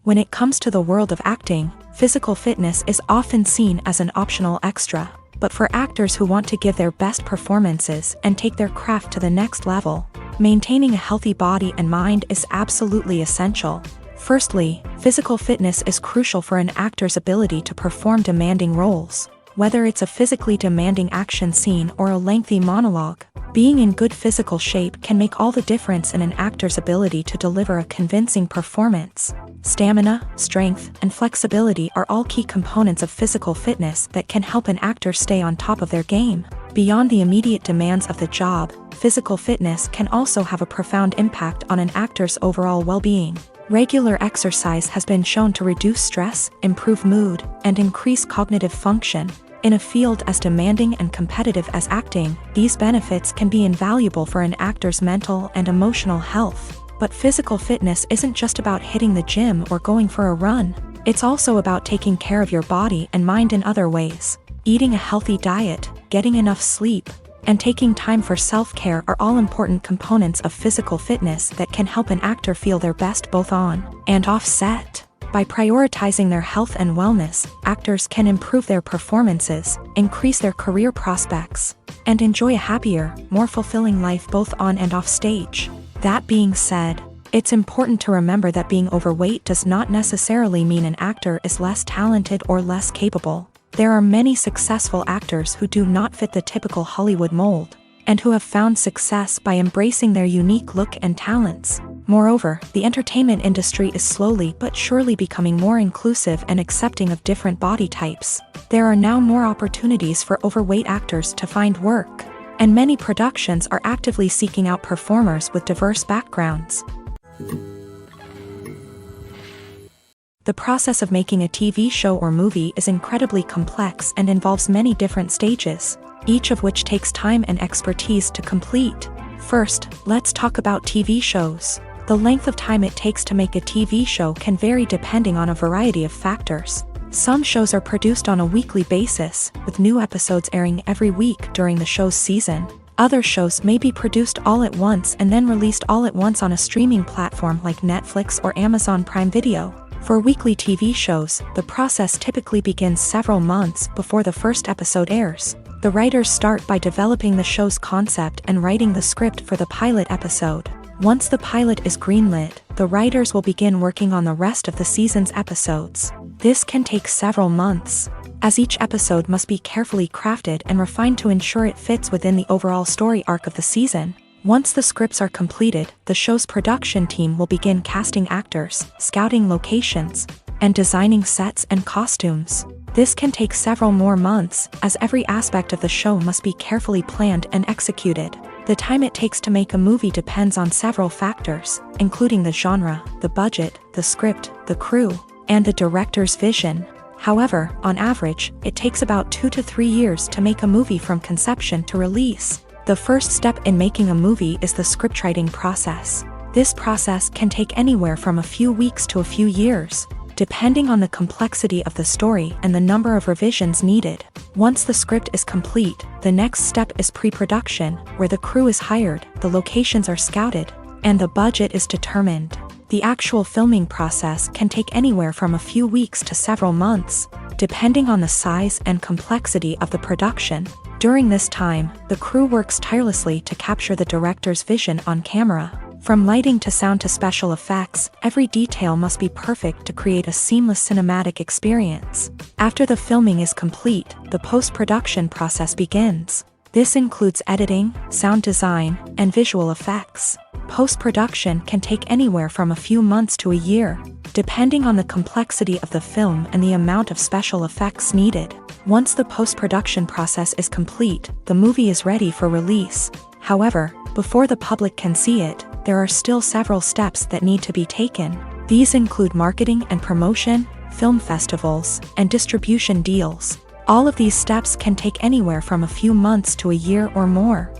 When it comes to the world of acting, physical fitness is often seen as an optional extra. But for actors who want to give their best performances and take their craft to the next level, maintaining a healthy body and mind is absolutely essential. Firstly, physical fitness is crucial for an actor's ability to perform demanding roles. Whether it's a physically demanding action scene or a lengthy monologue, being in good physical shape can make all the difference in an actor's ability to deliver a convincing performance. Stamina, strength, and flexibility are all key components of physical fitness that can help an actor stay on top of their game. Beyond the immediate demands of the job, physical fitness can also have a profound impact on an actor's overall well-being. Regular exercise has been shown to reduce stress, improve mood, and increase cognitive function. In a field as demanding and competitive as acting, these benefits can be invaluable for an actor's mental and emotional health. But physical fitness isn't just about hitting the gym or going for a run. It's also about taking care of your body and mind in other ways. Eating a healthy diet, getting enough sleep, and taking time for self-care are all important components of physical fitness that can help an actor feel their best both on and off set. By prioritizing their health and wellness, actors can improve their performances, increase their career prospects, and enjoy a happier, more fulfilling life both on and off stage. That being said, it's important to remember that being overweight does not necessarily mean an actor is less talented or less capable. There are many successful actors who do not fit the typical Hollywood mold, and who have found success by embracing their unique look and talents. Moreover, the entertainment industry is slowly but surely becoming more inclusive and accepting of different body types. There are now more opportunities for overweight actors to find work, and many productions are actively seeking out performers with diverse backgrounds. The process of making a TV show or movie is incredibly complex and involves many different stages, each of which takes time and expertise to complete. First, let's talk about TV shows. The length of time it takes to make a TV show can vary depending on a variety of factors. Some shows are produced on a weekly basis, with new episodes airing every week during the show's season. Other shows may be produced all at once and then released all at once on a streaming platform like Netflix or Amazon Prime Video. For weekly TV shows, the process typically begins several months before the first episode airs. The writers start by developing the show's concept and writing the script for the pilot episode. Once the pilot is greenlit, the writers will begin working on the rest of the season's episodes. This can take several months, as each episode must be carefully crafted and refined to ensure it fits within the overall story arc of the season. Once the scripts are completed, the show's production team will begin casting actors, scouting locations, and designing sets and costumes. This can take several more months, as every aspect of the show must be carefully planned and executed. The time it takes to make a movie depends on several factors, including the genre, the budget, the script, the crew, and the director's vision. However, on average, it takes about 2 to 3 years to make a movie from conception to release. The first step in making a movie is the scriptwriting process. This process can take anywhere from a few weeks to a few years, depending on the complexity of the story and the number of revisions needed. Once the script is complete, the next step is pre-production, where the crew is hired, the locations are scouted, and the budget is determined. The actual filming process can take anywhere from a few weeks to several months, depending on the size and complexity of the production. During this time, the crew works tirelessly to capture the director's vision on camera. From lighting to sound to special effects, every detail must be perfect to create a seamless cinematic experience. After the filming is complete, the post-production process begins. This includes editing, sound design, and visual effects. Post-production can take anywhere from a few months to a year, depending on the complexity of the film and the amount of special effects needed. Once the post-production process is complete, the movie is ready for release. However, before the public can see it, there are still several steps that need to be taken. These include marketing and promotion, film festivals, and distribution deals. All of these steps can take anywhere from a few months to a year or more.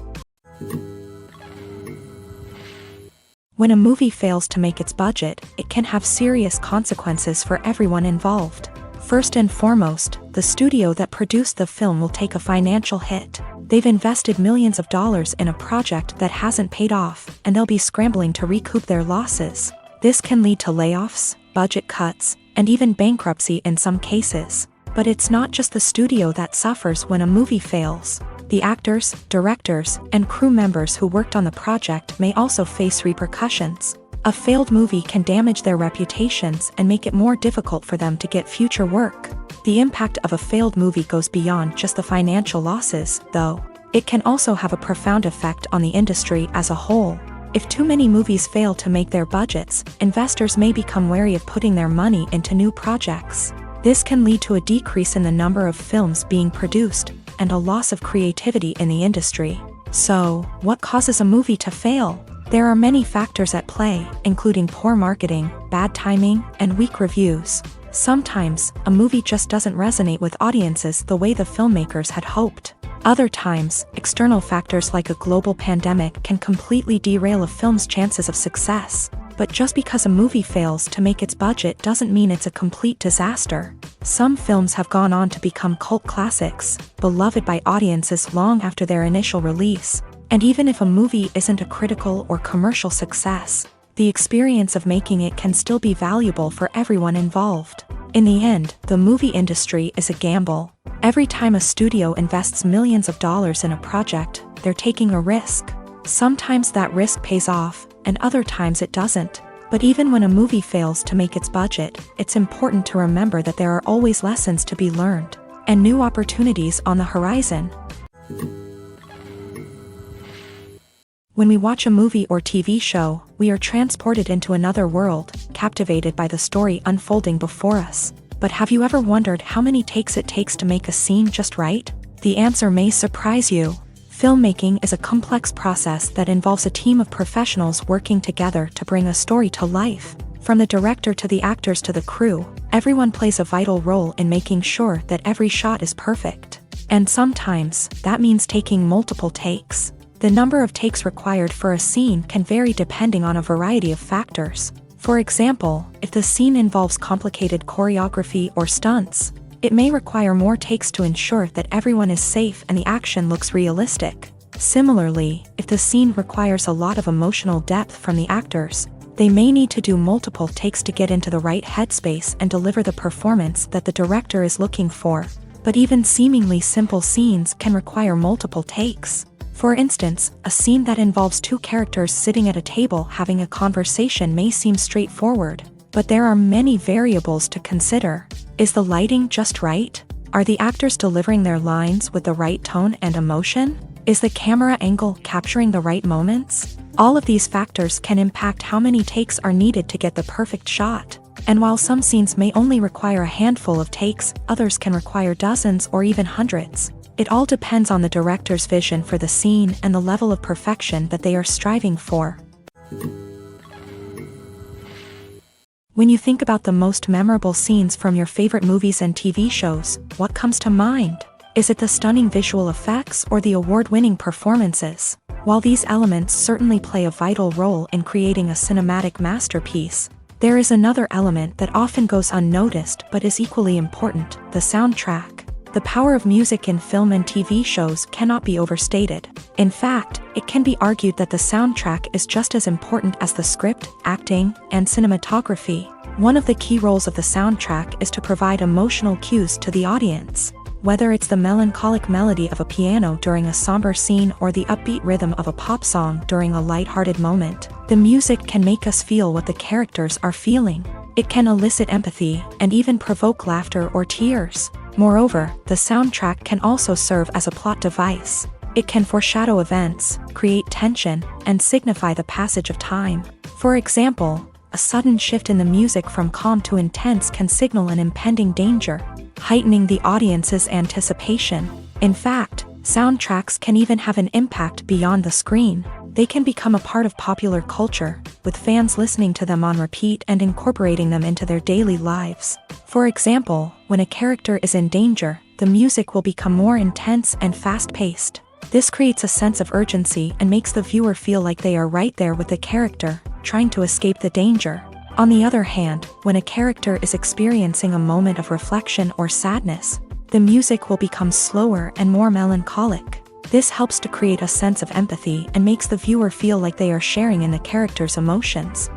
When a movie fails to make its budget, it can have serious consequences for everyone involved. First and foremost, the studio that produced the film will take a financial hit. They've invested millions of dollars in a project that hasn't paid off, and they'll be scrambling to recoup their losses. This can lead to layoffs, budget cuts, and even bankruptcy in some cases. But it's not just the studio that suffers when a movie fails. The actors, directors, and crew members who worked on the project may also face repercussions. A failed movie can damage their reputations and make it more difficult for them to get future work. The impact of a failed movie goes beyond just the financial losses, though. It can also have a profound effect on the industry as a whole. If too many movies fail to make their budgets, investors may become wary of putting their money into new projects. This can lead to a decrease in the number of films being produced, and a loss of creativity in the industry. So, what causes a movie to fail? There are many factors at play, including poor marketing, bad timing, and weak reviews. Sometimes, a movie just doesn't resonate with audiences the way the filmmakers had hoped. Other times, external factors like a global pandemic can completely derail a film's chances of success. But just because a movie fails to make its budget doesn't mean it's a complete disaster. Some films have gone on to become cult classics, beloved by audiences long after their initial release. And even if a movie isn't a critical or commercial success, the experience of making it can still be valuable for everyone involved. In the end, the movie industry is a gamble. Every time a studio invests millions of dollars in a project, they're taking a risk. Sometimes that risk pays off, and other times it doesn't. But even when a movie fails to make its budget, it's important to remember that there are always lessons to be learned, and new opportunities on the horizon. When we watch a movie or TV show, we are transported into another world, captivated by the story unfolding before us. But have you ever wondered how many takes it takes to make a scene just right? The answer may surprise you. Filmmaking is a complex process that involves a team of professionals working together to bring a story to life. From the director to the actors to the crew, everyone plays a vital role in making sure that every shot is perfect. And sometimes, that means taking multiple takes. The number of takes required for a scene can vary depending on a variety of factors. For example, if the scene involves complicated choreography or stunts, it may require more takes to ensure that everyone is safe and the action looks realistic. Similarly, if the scene requires a lot of emotional depth from the actors, they may need to do multiple takes to get into the right headspace and deliver the performance that the director is looking for. But even seemingly simple scenes can require multiple takes. For instance, a scene that involves two characters sitting at a table having a conversation may seem straightforward, but there are many variables to consider. Is the lighting just right? Are the actors delivering their lines with the right tone and emotion? Is the camera angle capturing the right moments? All of these factors can impact how many takes are needed to get the perfect shot. And while some scenes may only require a handful of takes, others can require dozens or even hundreds. It all depends on the director's vision for the scene and the level of perfection that they are striving for. When you think about the most memorable scenes from your favorite movies and TV shows, what comes to mind? Is it the stunning visual effects or the award-winning performances? While these elements certainly play a vital role in creating a cinematic masterpiece, there is another element that often goes unnoticed but is equally important: the soundtrack. The power of music in film and TV shows cannot be overstated. In fact, it can be argued that the soundtrack is just as important as the script, acting, and cinematography. One of the key roles of the soundtrack is to provide emotional cues to the audience. Whether it's the melancholic melody of a piano during a somber scene or the upbeat rhythm of a pop song during a lighthearted moment, the music can make us feel what the characters are feeling. It can elicit empathy and even provoke laughter or tears. Moreover, the soundtrack can also serve as a plot device. It can foreshadow events, create tension, and signify the passage of time. For example, a sudden shift in the music from calm to intense can signal an impending danger, heightening the audience's anticipation. In fact, soundtracks can even have an impact beyond the screen. They can become a part of popular culture, with fans listening to them on repeat and incorporating them into their daily lives. For example, when a character is in danger, the music will become more intense and fast-paced. This creates a sense of urgency and makes the viewer feel like they are right there with the character, trying to escape the danger. On the other hand, when a character is experiencing a moment of reflection or sadness, the music will become slower and more melancholic. This helps to create a sense of empathy and makes the viewer feel like they are sharing in the character's emotions.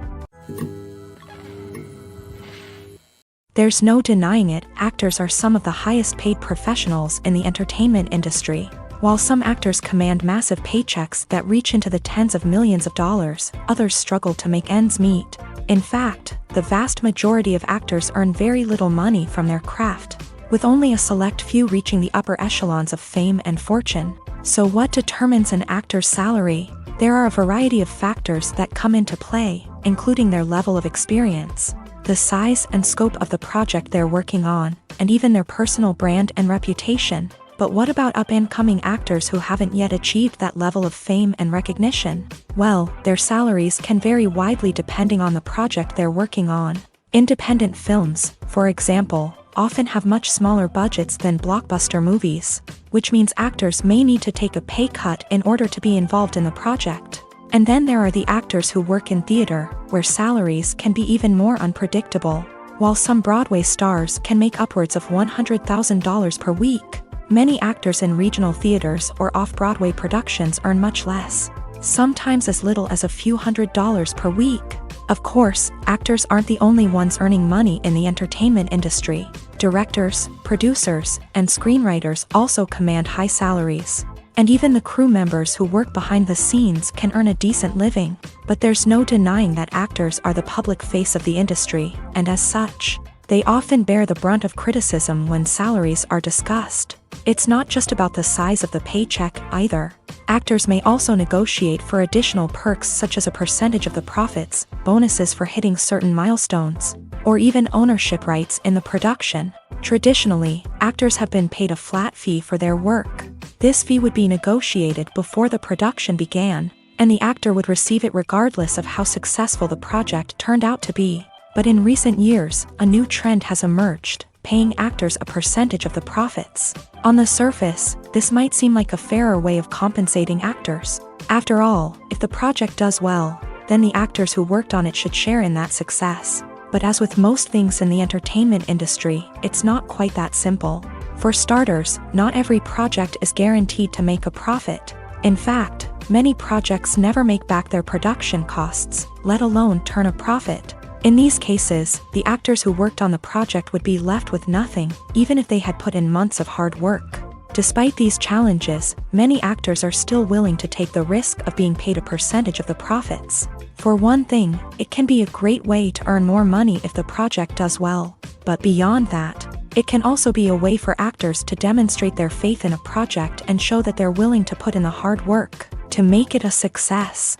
There's no denying it, actors are some of the highest paid professionals in the entertainment industry. While some actors command massive paychecks that reach into the tens of millions of dollars, others struggle to make ends meet. In fact, the vast majority of actors earn very little money from their craft, with only a select few reaching the upper echelons of fame and fortune. So what determines an actor's salary? There are a variety of factors that come into play, including their level of experience, the size and scope of the project they're working on, and even their personal brand and reputation. But what about up-and-coming actors who haven't yet achieved that level of fame and recognition? Well, their salaries can vary widely depending on the project they're working on. Independent films, for example, often have much smaller budgets than blockbuster movies, which means actors may need to take a pay cut in order to be involved in the project. And then there are the actors who work in theater, where salaries can be even more unpredictable. While some Broadway stars can make upwards of $100,000 per week, many actors in regional theaters or off-Broadway productions earn much less, sometimes as little as a few $100s per week. Of course, actors aren't the only ones earning money in the entertainment industry. Directors, producers, and screenwriters also command high salaries. And even the crew members who work behind the scenes can earn a decent living. But there's no denying that actors are the public face of the industry, and as such, they often bear the brunt of criticism when salaries are discussed. It's not just about the size of the paycheck, either. Actors may also negotiate for additional perks such as a percentage of the profits, bonuses for hitting certain milestones, or even ownership rights in the production. Traditionally, actors have been paid a flat fee for their work. This fee would be negotiated before the production began, and the actor would receive it regardless of how successful the project turned out to be. But in recent years, a new trend has emerged, paying actors a percentage of the profits. On the surface, this might seem like a fairer way of compensating actors. After all, if the project does well, then the actors who worked on it should share in that success. But as with most things in the entertainment industry, it's not quite that simple. For starters, not every project is guaranteed to make a profit. In fact, many projects never make back their production costs, let alone turn a profit. In these cases, the actors who worked on the project would be left with nothing, even if they had put in months of hard work. Despite these challenges, many actors are still willing to take the risk of being paid a percentage of the profits. For one thing, it can be a great way to earn more money if the project does well. But beyond that, it can also be a way for actors to demonstrate their faith in a project and show that they're willing to put in the hard work to make it a success.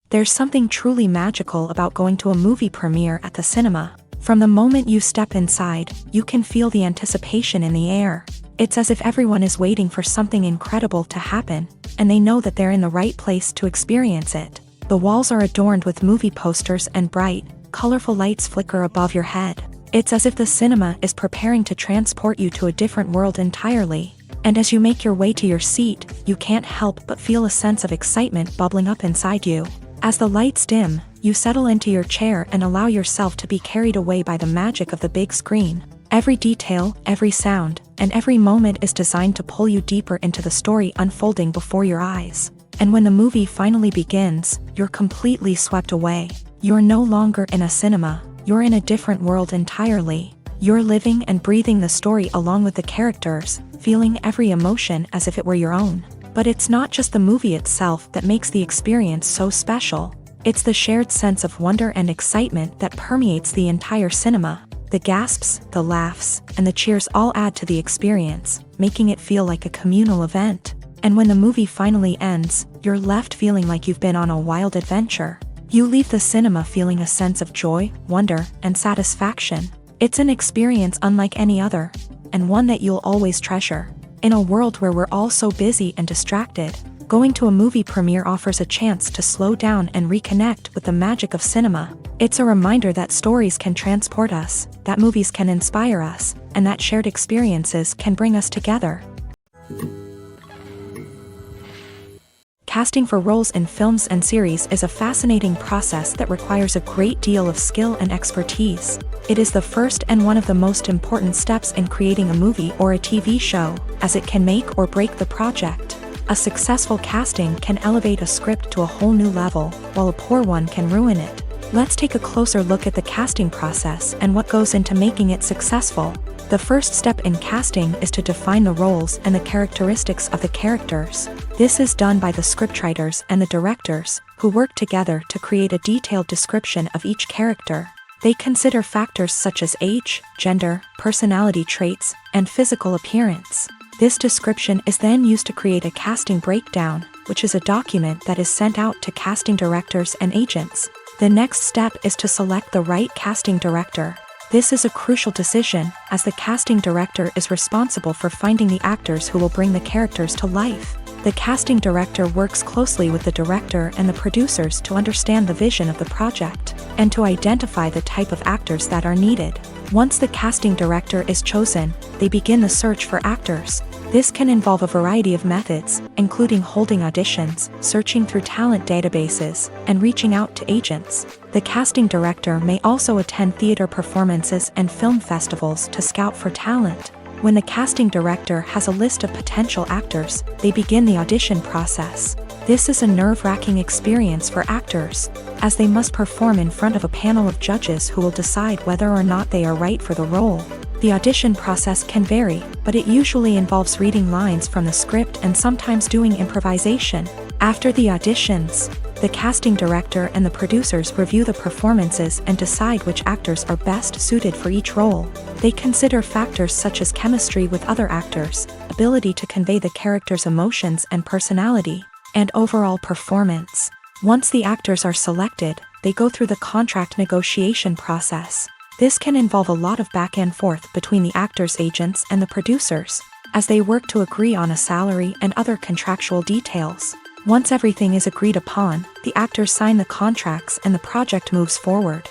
There's something truly magical about going to a movie premiere at the cinema. From the moment you step inside, you can feel the anticipation in the air. It's as if everyone is waiting for something incredible to happen, and they know that they're in the right place to experience it. The walls are adorned with movie posters and bright, colorful lights flicker above your head. It's as if the cinema is preparing to transport you to a different world entirely. And as you make your way to your seat, you can't help but feel a sense of excitement bubbling up inside you. As the lights dim, you settle into your chair and allow yourself to be carried away by the magic of the big screen. Every detail, every sound, and every moment is designed to pull you deeper into the story unfolding before your eyes. And when the movie finally begins, you're completely swept away. You're no longer in a cinema, you're in a different world entirely. You're living and breathing the story along with the characters, feeling every emotion as if it were your own. But it's not just the movie itself that makes the experience so special. It's the shared sense of wonder and excitement that permeates the entire cinema. The gasps, the laughs, and the cheers all add to the experience, making it feel like a communal event. And when the movie finally ends, you're left feeling like you've been on a wild adventure. You leave the cinema feeling a sense of joy, wonder, and satisfaction. It's an experience unlike any other, and one that you'll always treasure. In a world where we're all so busy and distracted, going to a movie premiere offers a chance to slow down and reconnect with the magic of cinema. It's a reminder that stories can transport us, that movies can inspire us, and that shared experiences can bring us together. Casting for roles in films and series is a fascinating process that requires a great deal of skill and expertise. It is the first and one of the most important steps in creating a movie or a TV show, as it can make or break the project. A successful casting can elevate a script to a whole new level, while a poor one can ruin it. Let's take a closer look at the casting process and what goes into making it successful. The first step in casting is to define the roles and the characteristics of the characters. This is done by the scriptwriters and the directors, who work together to create a detailed description of each character. They consider factors such as age, gender, personality traits, and physical appearance. This description is then used to create a casting breakdown, which is a document that is sent out to casting directors and agents. The next step is to select the right casting director. This is a crucial decision, as the casting director is responsible for finding the actors who will bring the characters to life. The casting director works closely with the director and the producers to understand the vision of the project, and to identify the type of actors that are needed. Once the casting director is chosen, they begin the search for actors. This can involve a variety of methods, including holding auditions, searching through talent databases, and reaching out to agents. The casting director may also attend theater performances and film festivals to scout for talent. When the casting director has a list of potential actors, they begin the audition process. This is a nerve-wracking experience for actors, as they must perform in front of a panel of judges who will decide whether or not they are right for the role. The audition process can vary, but it usually involves reading lines from the script and sometimes doing improvisation. After the auditions, the casting director and the producers review the performances and decide which actors are best suited for each role. They consider factors such as chemistry with other actors, ability to convey the character's emotions and personality, and overall performance. Once the actors are selected, they go through the contract negotiation process. This can involve a lot of back and forth between the actors' agents and the producers, as they work to agree on a salary and other contractual details. Once everything is agreed upon, the actors sign the contracts and the project moves forward.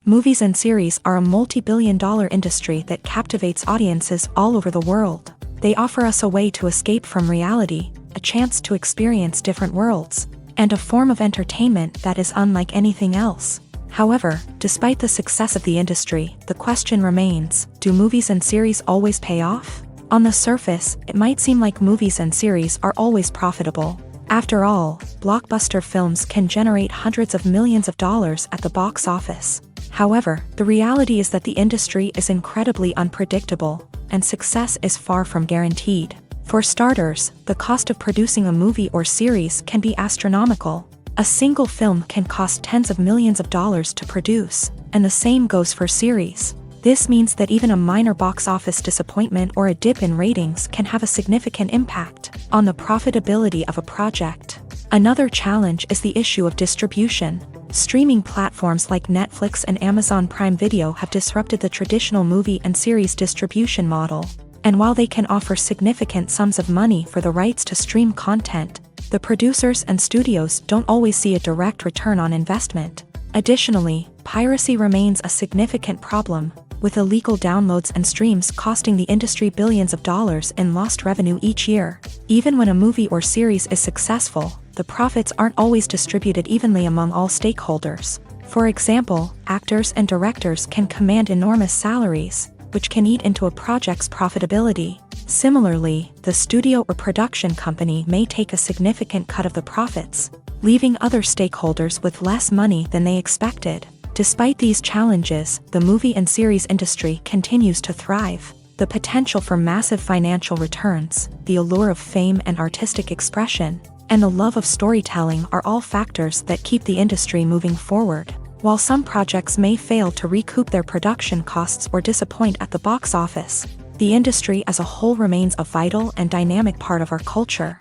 Movies and series are a multi-billion-dollar industry that captivates audiences all over the world. They offer us a way to escape from reality, a chance to experience different worlds, and a form of entertainment that is unlike anything else. However, despite the success of the industry, the question remains, do movies and series always pay off? On the surface, it might seem like movies and series are always profitable. After all, blockbuster films can generate hundreds of millions of dollars at the box office. However, the reality is that the industry is incredibly unpredictable, and success is far from guaranteed. For starters, the cost of producing a movie or series can be astronomical. A single film can cost tens of millions of dollars to produce, and the same goes for series. This means that even a minor box office disappointment or a dip in ratings can have a significant impact on the profitability of a project. Another challenge is the issue of distribution. Streaming platforms like Netflix and Amazon Prime Video have disrupted the traditional movie and series distribution model. And while they can offer significant sums of money for the rights to stream content, the producers and studios don't always see a direct return on investment. Additionally, piracy remains a significant problem, with illegal downloads and streams costing the industry billions of dollars in lost revenue each year. Even when a movie or series is successful, the profits aren't always distributed evenly among all stakeholders. For example, actors and directors can command enormous salaries, which can eat into a project's profitability. Similarly, the studio or production company may take a significant cut of the profits, leaving other stakeholders with less money than they expected. Despite these challenges, the movie and series industry continues to thrive. The potential for massive financial returns, the allure of fame and artistic expression, and the love of storytelling are all factors that keep the industry moving forward. While some projects may fail to recoup their production costs or disappoint at the box office, the industry as a whole remains a vital and dynamic part of our culture.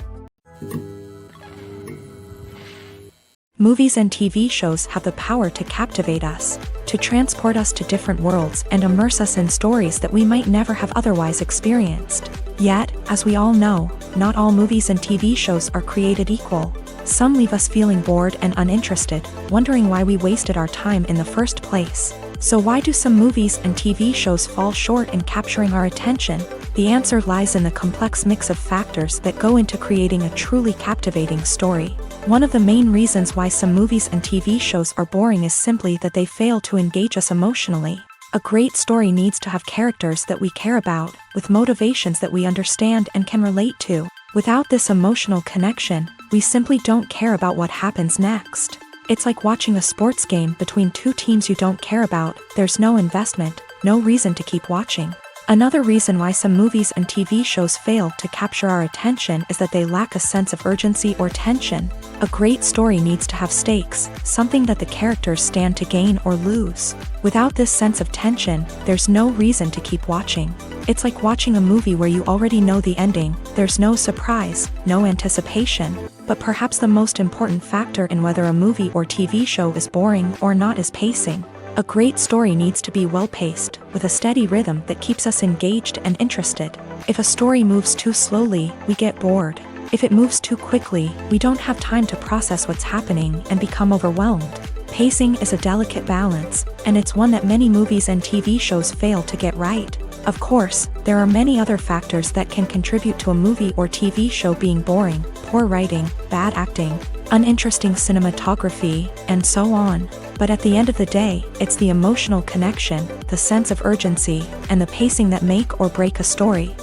Movies and TV shows have the power to captivate us, to transport us to different worlds and immerse us in stories that we might never have otherwise experienced. Yet, as we all know, not all movies and TV shows are created equal. Some leave us feeling bored and uninterested, wondering why we wasted our time in the first place. So why do some movies and TV shows fall short in capturing our attention? The answer lies in the complex mix of factors that go into creating a truly captivating story. One of the main reasons why some movies and TV shows are boring is simply that they fail to engage us emotionally. A great story needs to have characters that we care about, with motivations that we understand and can relate to. Without this emotional connection, We simply don't care about what happens next. It's like watching a sports game between two teams you don't care about. There's no investment, no reason to keep watching. Another reason why some movies and TV shows fail to capture our attention is that they lack a sense of urgency or tension. A great story needs to have stakes, something that the characters stand to gain or lose. Without this sense of tension, there's no reason to keep watching. It's like watching a movie where you already know the ending. There's no surprise, no anticipation. But perhaps the most important factor in whether a movie or TV show is boring or not is pacing. A great story needs to be well-paced, with a steady rhythm that keeps us engaged and interested. If a story moves too slowly, we get bored. If it moves too quickly, we don't have time to process what's happening and become overwhelmed. Pacing is a delicate balance, and it's one that many movies and TV shows fail to get right. Of course, there are many other factors that can contribute to a movie or TV show being boring: poor writing, bad acting, uninteresting cinematography, and so on. But at the end of the day, it's the emotional connection, the sense of urgency, and the pacing that make or break a story.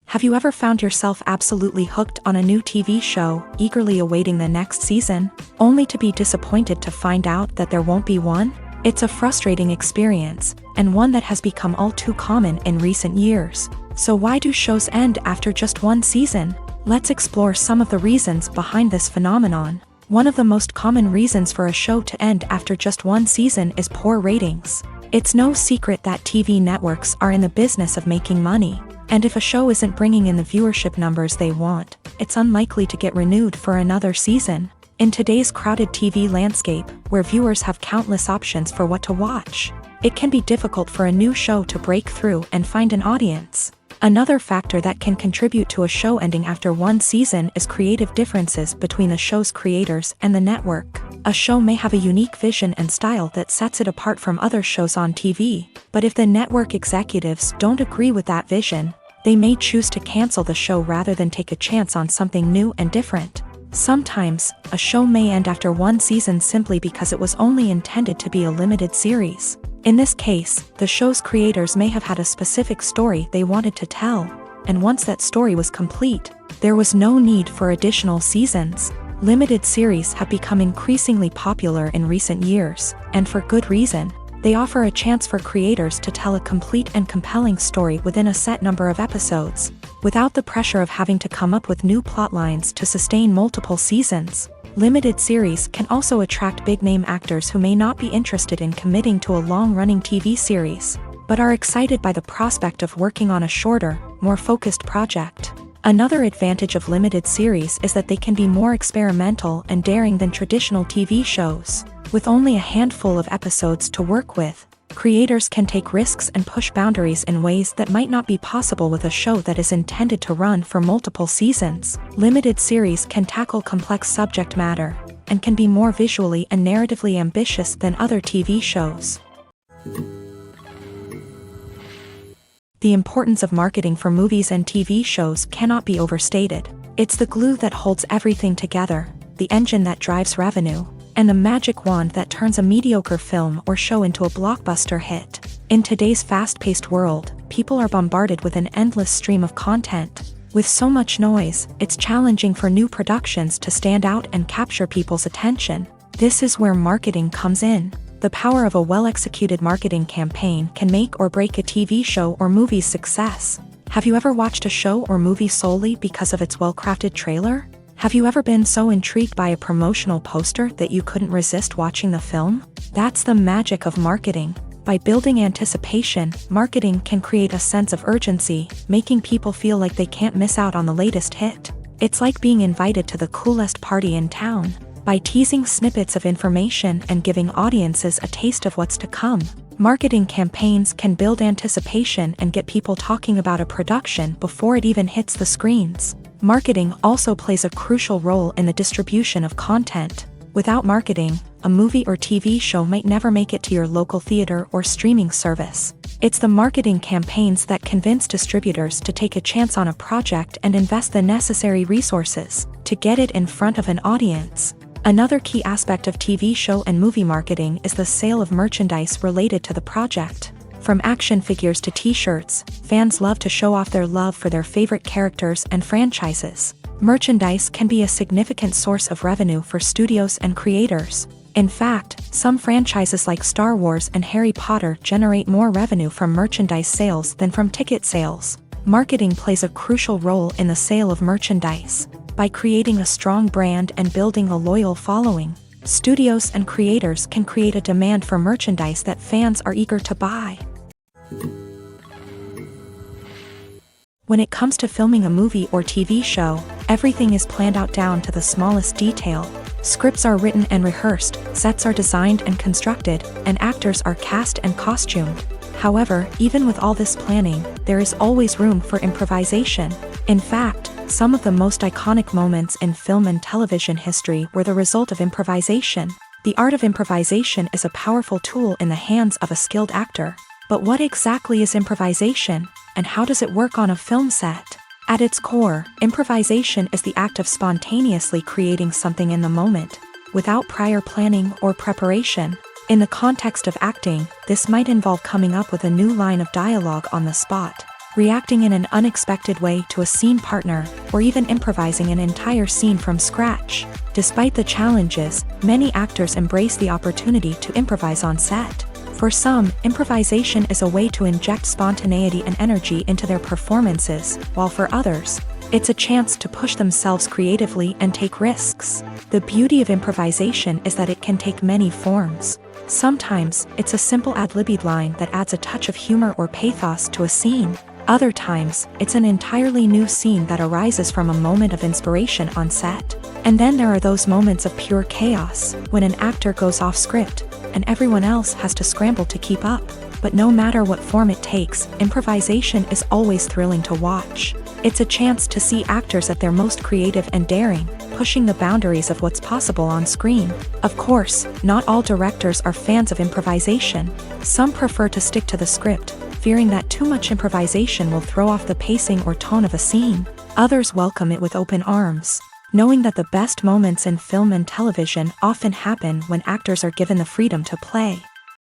Have you ever found yourself absolutely hooked on a new TV show, eagerly awaiting the next season, only to be disappointed to find out that there won't be one? It's a frustrating experience, and one that has become all too common in recent years. So why do shows end after just one season? Let's explore some of the reasons behind this phenomenon. One of the most common reasons for a show to end after just one season is poor ratings. It's no secret that TV networks are in the business of making money, and if a show isn't bringing in the viewership numbers they want, it's unlikely to get renewed for another season. In today's crowded TV landscape, where viewers have countless options for what to watch, it can be difficult for a new show to break through and find an audience. Another factor that can contribute to a show ending after one season is creative differences between the show's creators and the network. A show may have a unique vision and style that sets it apart from other shows on TV, but if the network executives don't agree with that vision, they may choose to cancel the show rather than take a chance on something new and different. Sometimes, a show may end after one season simply because it was only intended to be a limited series. In this case, the show's creators may have had a specific story they wanted to tell, and once that story was complete, there was no need for additional seasons. Limited series have become increasingly popular in recent years, and for good reason. They offer a chance for creators to tell a complete and compelling story within a set number of episodes, without the pressure of having to come up with new plotlines to sustain multiple seasons. Limited series can also attract big-name actors who may not be interested in committing to a long-running TV series, but are excited by the prospect of working on a shorter, more focused project. Another advantage of limited series is that they can be more experimental and daring than traditional TV shows. With only a handful of episodes to work with, creators can take risks and push boundaries in ways that might not be possible with a show that is intended to run for multiple seasons. Limited series can tackle complex subject matter, and can be more visually and narratively ambitious than other TV shows. The importance of marketing for movies and TV shows cannot be overstated. It's the glue that holds everything together, the engine that drives revenue, and the magic wand that turns a mediocre film or show into a blockbuster hit. In today's fast-paced world, people are bombarded with an endless stream of content. With so much noise, it's challenging for new productions to stand out and capture people's attention. This is where marketing comes in. The power of a well-executed marketing campaign can make or break a TV show or movie's success. Have you ever watched a show or movie solely because of its well-crafted trailer? Have you ever been so intrigued by a promotional poster that you couldn't resist watching the film? That's the magic of marketing. By building anticipation, marketing can create a sense of urgency, making people feel like they can't miss out on the latest hit. It's like being invited to the coolest party in town. By teasing snippets of information and giving audiences a taste of what's to come, marketing campaigns can build anticipation and get people talking about a production before it even hits the screens. Marketing also plays a crucial role in the distribution of content. Without marketing, a movie or TV show might never make it to your local theater or streaming service. It's the marketing campaigns that convince distributors to take a chance on a project and invest the necessary resources to get it in front of an audience. Another key aspect of TV show and movie marketing is the sale of merchandise related to the project. From action figures to t-shirts, fans love to show off their love for their favorite characters and franchises. Merchandise can be a significant source of revenue for studios and creators. In fact, some franchises like Star Wars and Harry Potter generate more revenue from merchandise sales than from ticket sales. Marketing plays a crucial role in the sale of merchandise. By creating a strong brand and building a loyal following, studios and creators can create a demand for merchandise that fans are eager to buy. When it comes to filming a movie or TV show, everything is planned out down to the smallest detail. Scripts are written and rehearsed, sets are designed and constructed, and actors are cast and costumed. However, even with all this planning, there is always room for improvisation. In fact, some of the most iconic moments in film and television history were the result of improvisation. The art of improvisation is a powerful tool in the hands of a skilled actor. But what exactly is improvisation, and how does it work on a film set? At its core, improvisation is the act of spontaneously creating something in the moment, without prior planning or preparation. In the context of acting, this might involve coming up with a new line of dialogue on the spot, reacting in an unexpected way to a scene partner, or even improvising an entire scene from scratch. Despite the challenges, many actors embrace the opportunity to improvise on set. For some, improvisation is a way to inject spontaneity and energy into their performances, while for others, it's a chance to push themselves creatively and take risks. The beauty of improvisation is that it can take many forms. Sometimes, it's a simple ad-libbed line that adds a touch of humor or pathos to a scene. Other times, it's an entirely new scene that arises from a moment of inspiration on set. And then there are those moments of pure chaos, when an actor goes off script, and everyone else has to scramble to keep up. But no matter what form it takes, improvisation is always thrilling to watch. It's a chance to see actors at their most creative and daring, pushing the boundaries of what's possible on screen. Of course, not all directors are fans of improvisation. Some prefer to stick to the script, fearing that too much improvisation will throw off the pacing or tone of a scene. Others welcome it with open arms, knowing that the best moments in film and television often happen when actors are given the freedom to play.